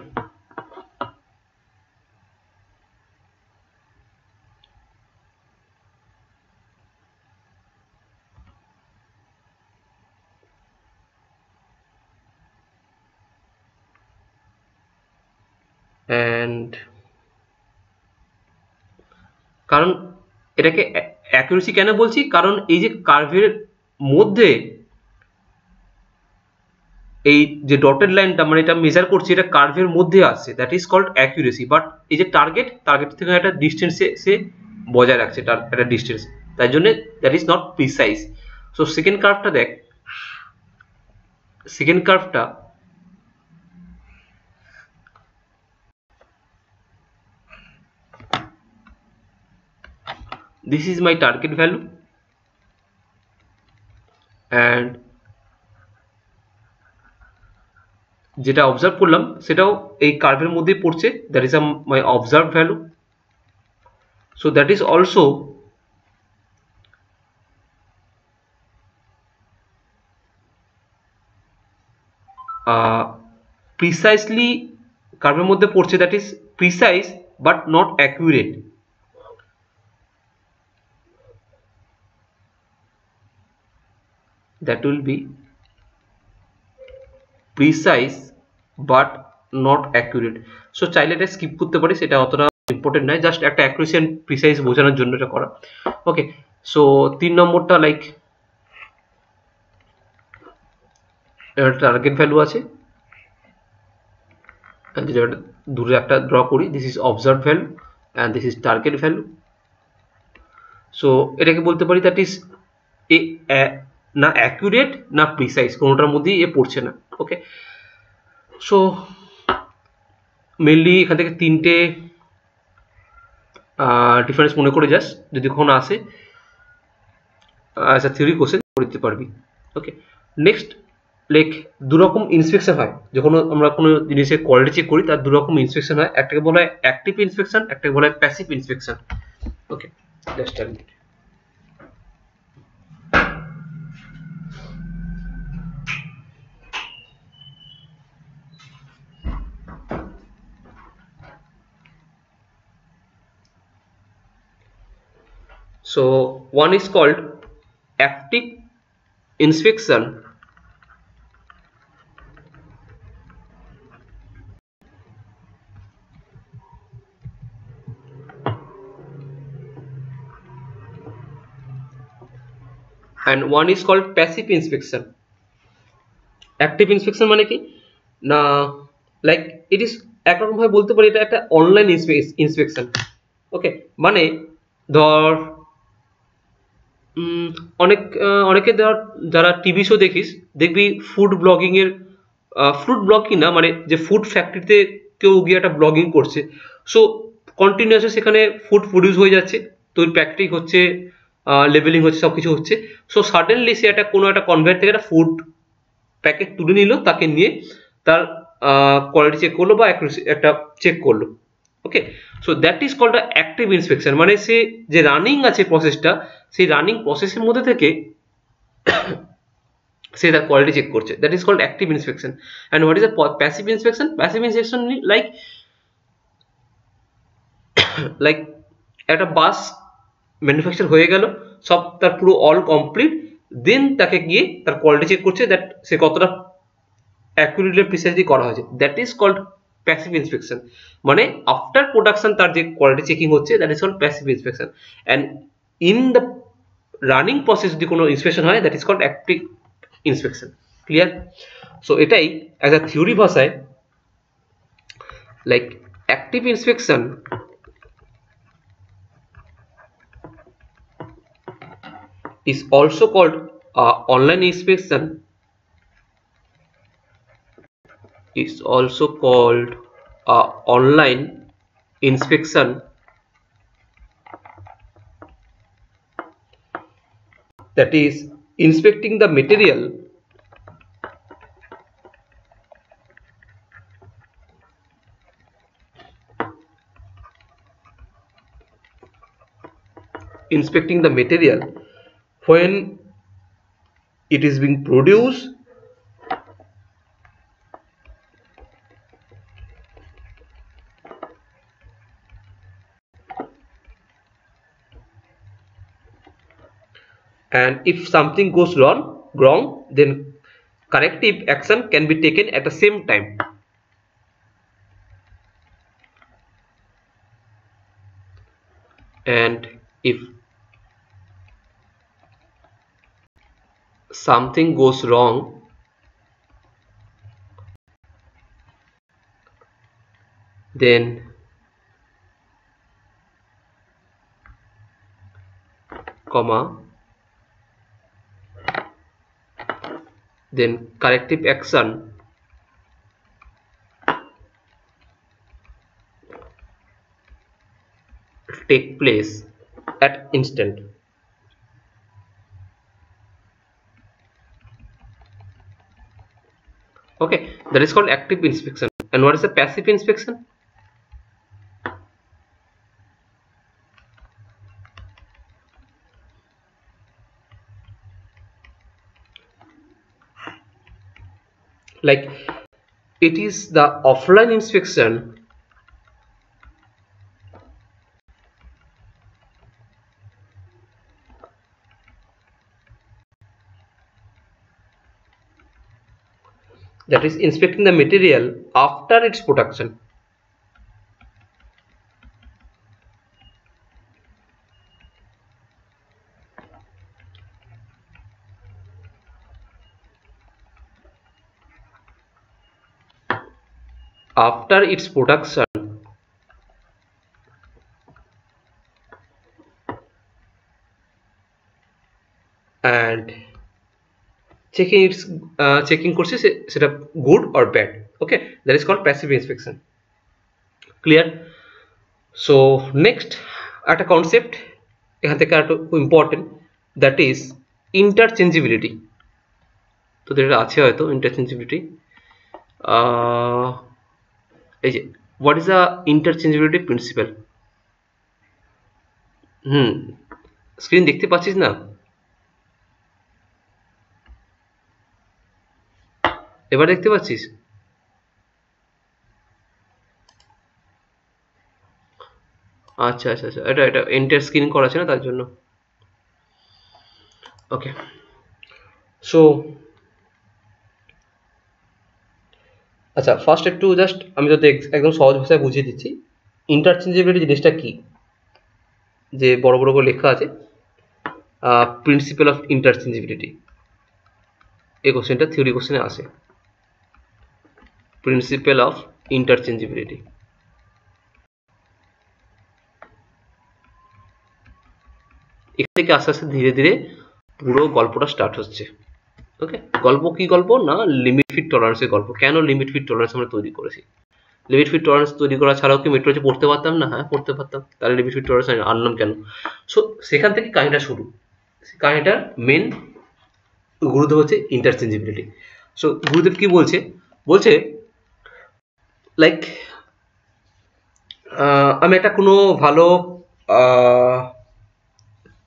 A: and কারণ এটাকে অ্যাকুরেসি কেন বলছি, কারণ এই যে কার্ভের মধ্যে এই যে ডটেড লাইনটা মানে এটা মেজার করছি, এটা কার্ভের মধ্যে আসছে, that is called accuracy. But এই যে টার্গেট থেকে একটা ডিস্টেন্সে সে বজায় রাখছে, তার একটা ডিস্টেন্স, তাই জন্য that is not precise. So second কার্ভটা দেখ, সেকেন্ড কার্ভটা this is my target value and যেটা অবজার্ভ করলাম সেটাও এই কার্ভের মধ্যে পড়ছে, that is my observe value. So that is also precisely কার্ভের মধ্যে পড়ছে, that is precise but not accurate. that will be precise but not accurate. So চাইলে এটা স্কিপ করতে পারি, সেটা অতটা ইম্পর্টেন্ট নয়, জাস্ট একটা অ্যাকুরেসি এন্ড প্রিসাইজ বোঝানোর জন্য এটা করা। ওকে, সো 3 নম্বরটা লাইক টার্গেট ভ্যালু আছে, যেটা দূরে একটা ড্র করি, this is observe value and this is target value. So এটাকে বলতে পারি দ্যাট ইজ না অ্যাকুরেট না প্রিসাইজ, কোনোটার মধ্যেই এ পড়ছে না। ওকে, সো মেনলি এখান থেকে 3টে ডিফারেন্স মনে করে যাস, যদি কখনো আসে অ্যাজ আ থিওরি কোশ্চেন করতে পারবি। ওকে, নেক্সট লাইক দুরকম ইন্সপেকশন হয়, যখন আমরা কোনো জিনিসের কোয়ালিটি চেক করি তার দুরকম ইন্সপেকশন হয়, একটাকে বলা হয় অ্যাক্টিভ ইন্সপেকশন, একটাকে বলা হয় passive inspection. Okay, let's start. So one is called active inspection and one is called passive inspection. Active inspection মানে কি না, লাইক ইট ইজ একরকম ভাবে বলতে পারি এটা একটা অনলাইন ইন্সপেকশন। ওকে, মানে ধর অনেকে ধর যারা টিভি শো দেখিস, দেখবি ফুড ব্লগিং এর, ফুড ব্লগিং না মানে যে ফুড ফ্যাক্টরিতে কেউ গিয়ে একটা ব্লগিং করছে, সো কন্টিনিউয়াসলি সেখানে ফুড প্রডিউস হয়ে যাচ্ছে, তৈরি প্যাকেটিং হচ্ছে, লেবেলিং হচ্ছে, সব কিছু হচ্ছে। সো সাডেনলি সে একটা কোনো একটা কনভেয়ার থেকে একটা ফুড প্যাকেট তুলে নিল, তাকে নিয়ে তার কোয়ালিটি চেক করলো বা একটা চেক করলো। Okay, so that is called active inspection, মানে সে যে রানিং আছে প্রসেসটা, সেই রানিং প্রসেসের মধ্যে থেকে সে তার কোয়ালিটি চেক করছে, that is called active inspection. And what is a passive inspection? Passive inspection like একটা বাস ম্যানুফ্যাকচার হয়ে গেল, সব তার পুরো অল কমপ্লিট, দেন তাকে গিয়ে তার কোয়ালিটি চেক করছে, দ্যাট সে কতটা অ্যাকুরেটলি প্রিসাইজলি করা হয়েছে, that is called passive inspection. মানে আফটার প্রোডাকশন তার যে কোয়ালিটি চেকিং হচ্ছে, that is called passive inspection. And in the running process যদি কোনো ইন্সপেকশন হয়, that is called active inspection. Clear? So এটাই অ্যাজ আ থিওরি ভাষায়, like active inspection is also called online inspection, is also called online inspection, that is inspecting the material when it is being produced and if something goes wrong, then corrective action can be taken at the same time. And if something goes wrong, then corrective action take place at instant. Okay, that is called active inspection. And what is the passive inspection? Like it is the offline inspection that is inspecting the material after its production. After its production and checking করছে সেটা good or bad. Okay, that is called passive inspection. Clear? So next একটা concept এখান থেকে একটা important, that is interchangeability. তো এটা আছে হয়তো interchangeability. এই যে what is the interchangeability principle? Screen দেখতে পাচ্ছিস না? এবার দেখতে পাচ্ছিস? আচ্ছা আচ্ছা আচ্ছা, এটা এন্টার স্ক্রিন করা আছে না তার জন্য। ওকে, সো আচ্ছা ফার্স্ট একটু জাস্ট আমি তো একদম সহজ ভাষায় বুঝিয়ে দিচ্ছি ইন্টারচেঞ্জেবিলিটি জিনিসটা কি। যে বড় বড় করে লেখা আছে প্রিন্সিপাল অফ ইন্টারচেঞ্জেবিলিটি, এই কোশ্চেনটা থিওরি কোশ্চেনে আসে। প্রিন্সিপাল অফ ইন্টারচেঞ্জেবিলিটি, এখান থেকে আস্তে আস্তে ধীরে ধীরে পুরো গল্পটা স্টার্ট হচ্ছে। ওকে, গল্প কি গল্প না, লিমিট ফিট টলারেন্সের গল্প। কেন লিমিট ফিট টলারেন্স আমরা তৈরি করেছি? লিমিট ফিট টলারেন্স তৈরি করা ছাড়াও কি মেট্রোলজি পড়তে পারতাম না? হ্যাঁ পড়তে পারতাম। তাহলে লিমিট ফিট টলারেন্স আনলাম কেন? সো সেখান থেকে কাহিনীটা শুরু। কাহিনীটার মেন গুরুত্ব হচ্ছে ইন্টারচেঞ্জেবিলিটি। সো গুরুদেব কি বলছে? বলছে লাইক আমি একটা কোনো ভালো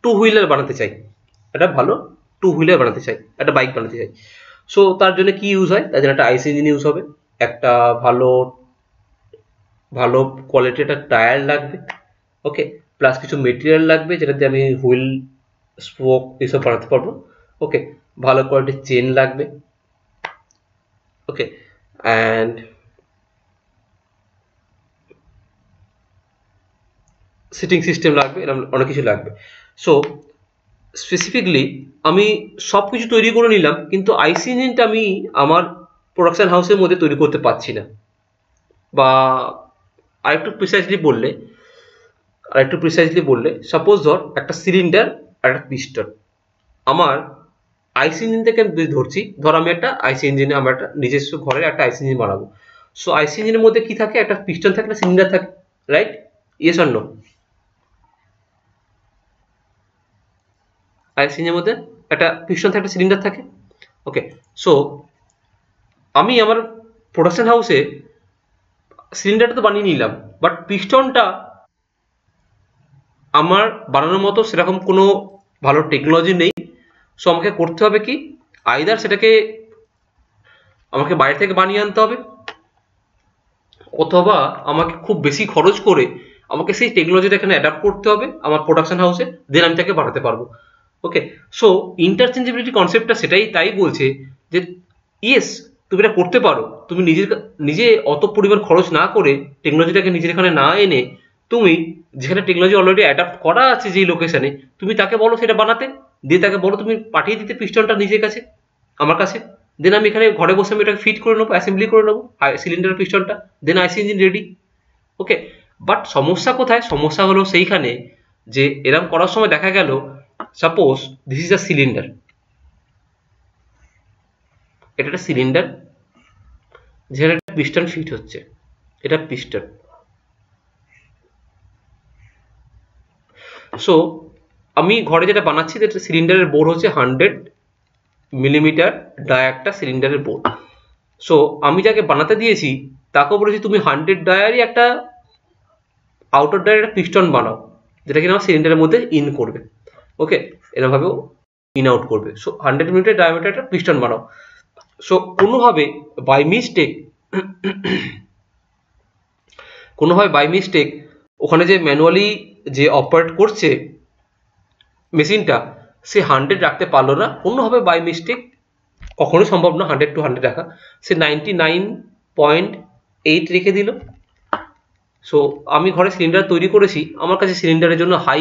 A: টু হুইলার বানাতে চাই, একটা ভালো টু হুইলার বানাতে চাই, একটা বাইক বানাতে চাই। সো তার জন্য কি ইউজ হয়? তার জন্য একটা আইসি ইঞ্জিন ইউজ হবে, একটা ভালো ভালো কোয়ালিটির একটা টায়ার লাগবে, ওকে, প্লাস কিছু মেটেরিয়াল লাগবে যেটাতে আমি হুইল স্পোক এসব বানাতে পারবো, ওকে, ভালো কোয়ালিটির চেন লাগবে, ওকে, অ্যান্ড সিটিং সিস্টেম লাগবে, এরকম অনেক কিছু লাগবে। সো স্পেসিফিকলি আমি সব কিছু তৈরি করে নিলাম, কিন্তু আইসি ইঞ্জিনটা আমি আমার প্রোডাকশন হাউসের মধ্যে তৈরি করতে পারছি না। বা আরেকটু প্রিসাইজলি বললে সাপোজ ধর একটা সিলিন্ডার আর একটা পিস্টন, আমার আইসি ইঞ্জিন থেকে আমি ধরছি, ধর আমি একটা আইসি ইঞ্জিনে আমার একটা নিজস্ব ঘরের একটা আইসি ইঞ্জিন বানাবো। সো আইসি ইঞ্জিনের মধ্যে কি থাকে? একটা পিস্টন থাকে, একটা সিলিন্ডার থাকে, right? Yes or no? IC ইঞ্জিনের মধ্যে একটা পিস্টন থাকে, একটা সিলিন্ডার থাকে। ওকে, সো আমি আমার প্রোডাকশন হাউসে সিলিন্ডারটা তো বানিয়ে নিলাম, বাট পিস্টনটা আমার বানানোর মতো সেরকম কোনো ভালো টেকনোলজি নেই। সো আমাকে করতে হবে কি, আইদার সেটাকে আমাকে বাইরে থেকে বানিয়ে আনতে হবে, অথবা আমাকে খুব বেশি খরচ করে আমাকে সেই টেকনোলজিটা এখানে অ্যাডাপ্ট করতে হবে আমার প্রোডাকশন হাউসে, দেন আমি তাকে বানাতে পারবো। ওকে, সো ইন্টারচেঞ্জেবিলিটি কনসেপ্টটা সেটাই তাই বলছে যে ইয়েস তুমি এটা করতে পারো, তুমি নিজে অত পরিমাণ খরচ না করে টেকনোলজিটাকে নিজের এখানে না এনে তুমি যেখানে টেকনোলজি অলরেডি অ্যাডাপ্ট করা আছে যেই লোকেশনে, তুমি তাকে বলো সেটা বানাতে, দিয়ে তাকে বলো তুমি পাঠিয়ে দিতে পিস্টনটা নিজের কাছে, আমার কাছে, দেন আমি এখানে ঘরে বসে আমি এটাকে ফিট করে নেবো, অ্যাসেম্বলি করে নেবো সিলিন্ডার পিস্টনটা, then IC engine ready. Okay, but সমস্যা কোথায়? সমস্যা হলো সেইখানে যে এরকম করার সময় দেখা গেল suppose this is a cylinder, এটা একটা সিলিন্ডার যেখানে একটা পিস্টন ফিট হচ্ছে, এটা পিস্টন। সো আমি ঘরে যেটা বানাচ্ছি সিলিন্ডারের বোর হচ্ছে 100 মিলিমিটার ডায়া একটা সিলিন্ডারের বোর। সো আমি যাকে বানাতে দিয়েছি তাকে বলেছি তুমি 100 ডায়ারই একটা আউটার ডায়ার একটা পিস্টন বানাও, যেটা কিনা আমার সিলিন্ডারের মধ্যে ইন করবে। ওকে, এরকমভাবেও ইন আউট করবে। সো 100 মিলিমিটার ডায়ামিটার একটা পিস্টন বানাও। সো কোনোভাবে বাই মিস্টেক ওখানে যে ম্যানুয়ালি যে অপারেট করছে মেশিনটা, সে 100 রাখতে পারলো না, অন্যভাবে বাই মিস্টেক, কখনোই সম্ভব না 100 to 100 রাখা, সে 99.8 রেখে দিল। সো আমি ঘরে সিলিন্ডার তৈরি করেছি, আমার কাছে সিলিন্ডারের জন্য হাই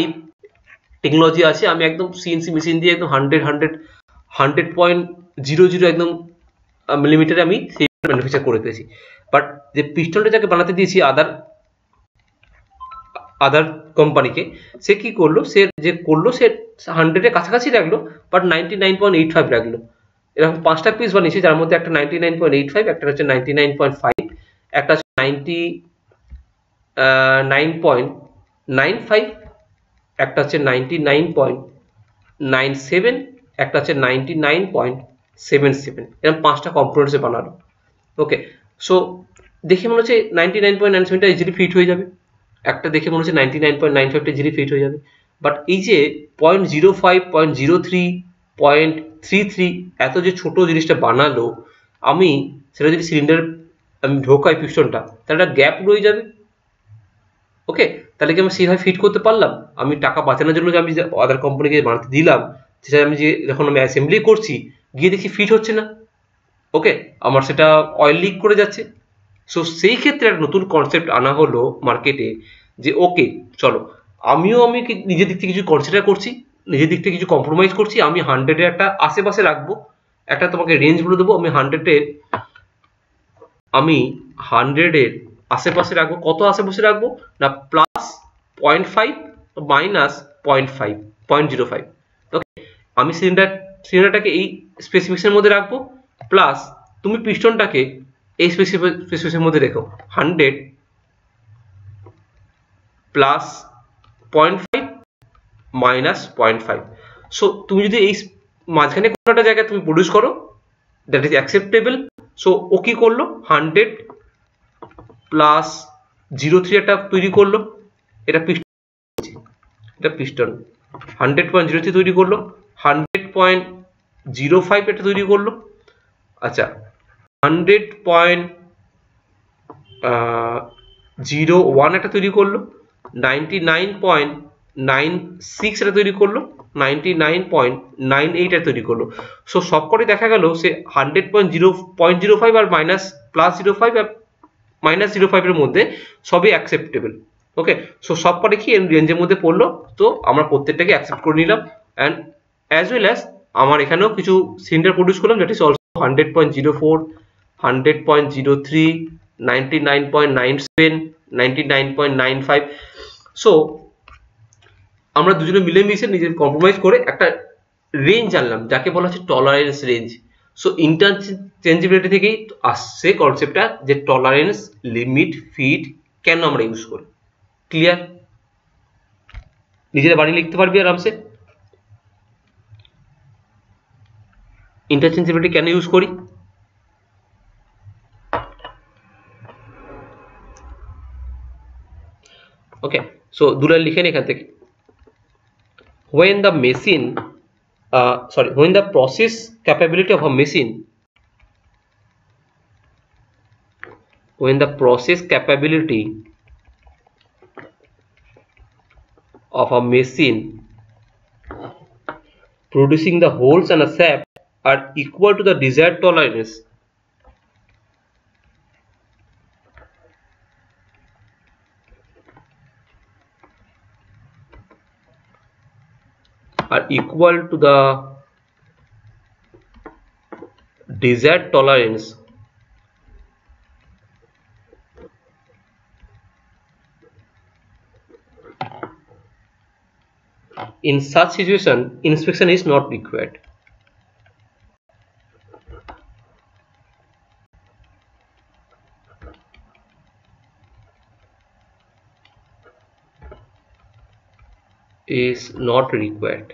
A: টেকনোলজি আছে, আমি একদম সিএনসি মেশিন দিয়ে একদম 100.00 একদম মিলিমিটারে আমি ম্যানুফ্যাকচার করে পেয়েছি। বাট যে পিস্টনটা যাকে বানাতে দিয়েছি আদার কোম্পানিকে, সে কি করলো, সে 100-এর কাছাকাছি রাখলো, বাট 99.85 রাখলো। এরকম 5টা পিস বানিয়েছি, যার মধ্যে একটা 99.85, একটা হচ্ছে 99.5, একটা হচ্ছে 99.95, একটা হচ্ছে 99.97, একটা হচ্ছে 99.77, এরকম 5টা কম্পোনেন্টসে বানালো। ওকে, সো দেখে মনে হচ্ছে 99.97টা ইজিলি ফিট হয়ে যাবে, একটা দেখে মনে হচ্ছে 99.95টা ইজিলি ফিট হয়ে যাবে, বাট এই যে 0.05, 0.03, 0.33 এত যে ছোট জিনিসটা বানালো, আমি সেটা যদি সিলিন্ডার আমি ঢোকাই পিস্টনটা, তাহলে একটা গ্যাপ রয়ে যাবে। ওকে, তাহলে কি আমি সেইভাবে ফিট করতে পারলাম? আমি টাকা বাঁচানোর জন্য যে আমি যে আদার কোম্পানিকে বানাতে দিলাম, সেটা আমি যখন আমি অ্যাসেম্বলি করছি গিয়ে দেখি ফিট হচ্ছে না। ওকে, আমার সেটা অয়েল লিক করে যাচ্ছে। সো সেই ক্ষেত্রে একটা নতুন কনসেপ্ট আনা হলো মার্কেটে যে ওকে চলো আমি নিজের দিক থেকে কিছু কনসিডার করছি, নিজের দিক থেকে কিছু কম্প্রোমাইজ করছি, আমি 100-এর একটা আশেপাশে রাখবো, একটা তোমাকে রেঞ্জ বলে দেবো, আমি 100-এর আশেপাশে রাখবো। কত আশেপাশে রাখবো না, প্লাস 0.5 মাইনাস 0.05। ওকে, আমি সিলিন্ডারটাকে এই স্পেসিফিকেশনের মধ্যে রাখবো, প্লাস তুমি পিস্টনটাকে এই স্পেসিফিকেশনের মধ্যে রেখো 100 প্লাস 0.5 মাইনাস 0.5। সো তুমি যদি এই মাঝখানে কোনোটা জায়গায় তুমি প্রডিউস করো, দ্যাট ইজ অ্যাকসেপ্টেবল। সো ও কি করলো, 100 প্লাস 0.3 একটা তৈরি করলো, এটা পিস্টন 100.03 তৈরি করলো, 100.05 এটা তৈরি করলো, আচ্ছা 100.01 একটা তৈরি করলো, 99.96 এটা তৈরি করলো, 99.98 এটা তৈরি করলো। সো সবকটি দেখা গেল সে 100.05 আর মাইনাস প্লাস 05 আর মাইনাস 05 এর মধ্যে সবই অ্যাকসেপ্টেবল। ওকে, সো সবকটি কি রেঞ্জের মধ্যে পড়লো, তো আমরা প্রত্যেকটাকে অ্যাকসেপ্ট করে নিলাম। অ্যান্ড অ্যাজ ওয়েল অ্যাজ আমার এখানেও কিছু সিলিন্ডার প্রডিউস করলাম, দ্যাট ইজ অলসো 100.04, 100.03, 99.97, 99.95। সো আমরা দুজনে মিলেমিশে নিজের কম্প্রোমাইজ করে একটা রেঞ্জ আনলাম, যাকে বলা হচ্ছে টলারেন্স রেঞ্জ। সো ইন্টারচেঞ্জেবিলিটি থেকেই আসছে কনসেপ্টটা যে টলারেন্স, লিমিট, ফিট কেন আমরা ইউজ করি। ক্লিয়ার? নিজেরা বাড়ি লিখতে পারবি আরামসে। ইন্টারচেঞ্জেবিলিটি কেন ইউজ করি? ওকে, সো দুটো লিখে নিই এখান থেকে। when the machine when the process capability of a machine when the process capability of a machine producing the holes and a shaft are equal to the desired tolerance are equal to the desired tolerance in such situation inspection is not required. Is not required.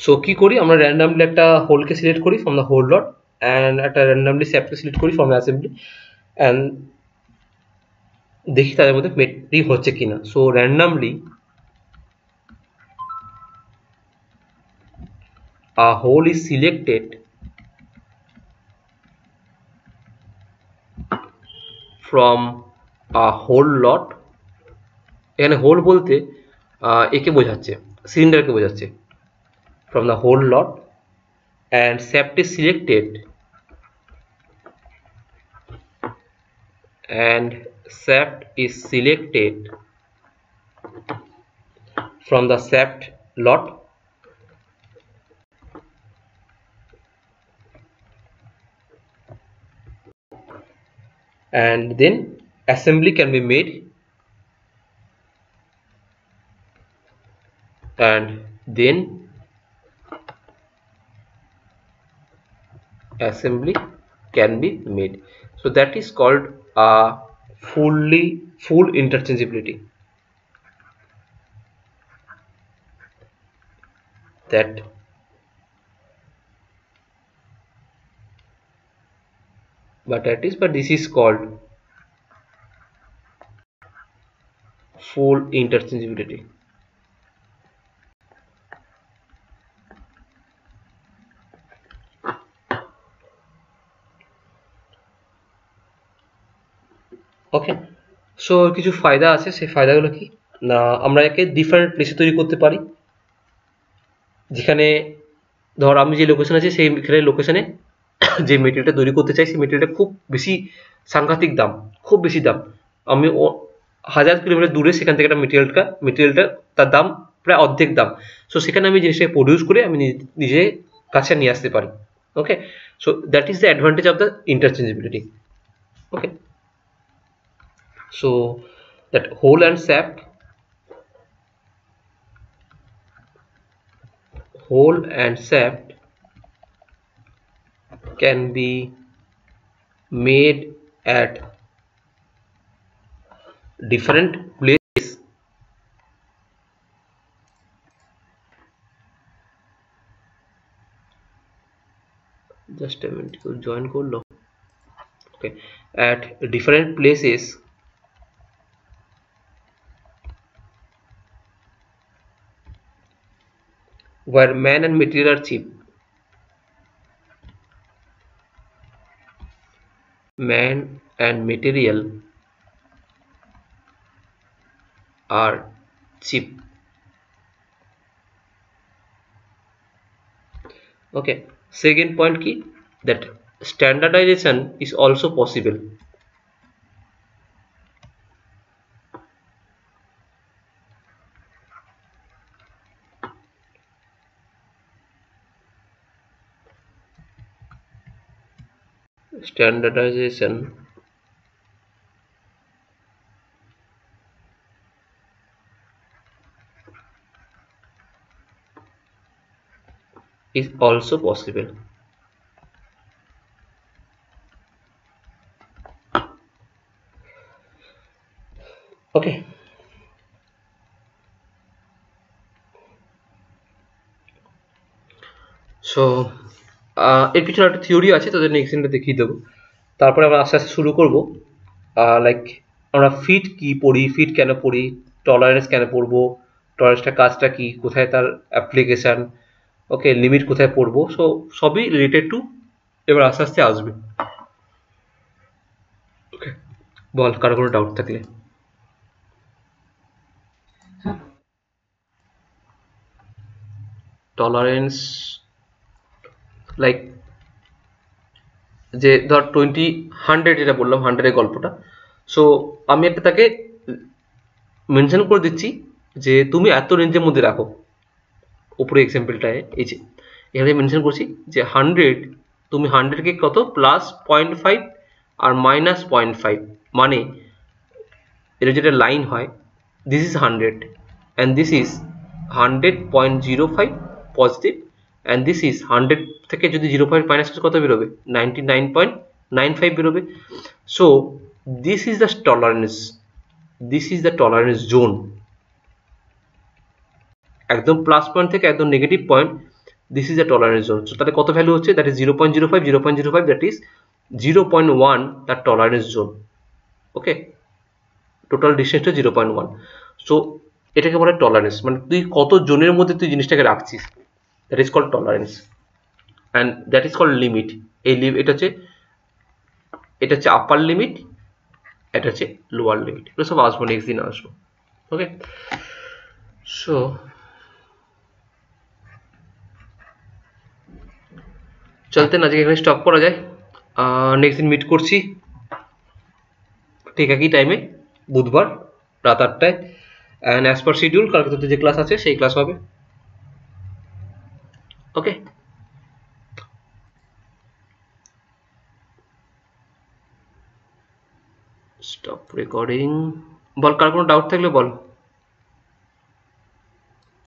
A: So কি করি আমরা randomly একটা হোলকে select করি from the whole lot and একটা randomly স্যাপকে select করি from assembly and দেখি তাদের মধ্যে মেটিং হচ্ছে কিনা। So randomly a hole is selected from a whole lot এখানে হোল বলতে একে বোঝাচ্ছে সিলিন্ডারকে বোঝাচ্ছে from the whole lot and shaft is selected from the shaft lot and then assembly can be made and then assembly can be made. So that is called a full interchangeability. But this is called full interchangeability. Okay, so কিছু ফায়দা আছে, সেই ফায়দাগুলো কি না, আমরা একে different প্লেসে তৈরি করতে পারি। যেখানে ধর আমি যে লোকেশন আছে সেই লোকেশনে যে মেটেরিয়ালটা তৈরি করতে চাই সেই মেটেরিয়ালটা খুব বেশি সাংঘাতিক দাম, খুব বেশি দাম, আমি 1000 কিলোমিটার দূরে সেখান থেকে একটা মেটেরিয়ালটা তার দাম প্রায় অর্ধেক দাম। সো সেখানে আমি জিনিসটাকে প্রডিউস করে আমি নিজে কাছে নিয়ে আসতে পারি। Okay, so that is the advantage of the interchangeability. Okay, so that hole and shaft can be made at different places just a minute join করলো। okay, at different places where man and material are cheap. Man and material are cheap. Okay, second point key that standardization is also possible. Standardization is also possible. Okay, so এর পিছনে একটা theory আছে, তোদের next দিনটা দেখিয়ে দেবো। তারপরে আমরা আস্তে আস্তে শুরু করবো। লাইক আমরা ফিট কি পড়ি, ফিট কেন পড়ি, টলারেন্স কেন পড়বো, টলারেন্সটা কাজটা কি, কোথায় তার অ্যাপ্লিকেশান, ওকে, লিমিট কোথায় পড়বো, সো সবই রিলেটেড টু এবার আস্তে আস্তে আসবে। ওকে, বল কারো কোনো ডাউট থাকলে। টলারেন্স লাইক যে ধর 100 যেটা বললাম, 100-এর গল্পটা, সো আমি একটা তাকে মেনশন করে দিচ্ছি যে তুমি এত রেঞ্জের মধ্যে রাখো। উপরে এক্সাম্পলটায় এই যে এখানে মেনশন করছি যে 100, তুমি 100কে কত প্লাস 0.5 আর মাইনাস 0.5, মানে এটা যেটা লাইন হয়, this is 100 and this is 100.05 positive, and this is 100 থেকে যদি 0.5 মাইনাস কত বেরোবে, 99.95 বেরোবে। So this is the tolerance, this is the tolerance zone. একদম প্লাস পয়েন্ট থেকে একদম negative point, this is the tolerance zone. So তাহলে কত ভ্যালু হচ্ছে, দ্যাট ইজ 0.05, 0.05, দ্যাট ইজ 0.1 তার টলারেন্স জোন। ওকে, টোটাল ডিস্টেন্সটা 0.1। সো এটাকে বলে টলারেন্স, মানে তুই কত জোনের মধ্যে তুই জিনিসটাকে রাখছিস, that is called tolerance, and that is called limit. এই এটা হচ্ছে আপার লিমিট, এটা হচ্ছে লোয়ার লিমিট। এগুলো সব আসবো নেক্সট দিন আসবো। ওকে, সো চলতে না, আজকে এখানে স্টপ করা যায়। নেক্সট দিন মিট করছি ঠিক একই টাইমে, বুধবার রাত 8টায়, অ্যান্ড অ্যাজ পার শিডিউল কালকে তোদের যে ক্লাস আছে সেই ক্লাস হবে। ওকে, স্টপ রেকর্ডিং। বল কার কোনো ডাউট থাকলে বল।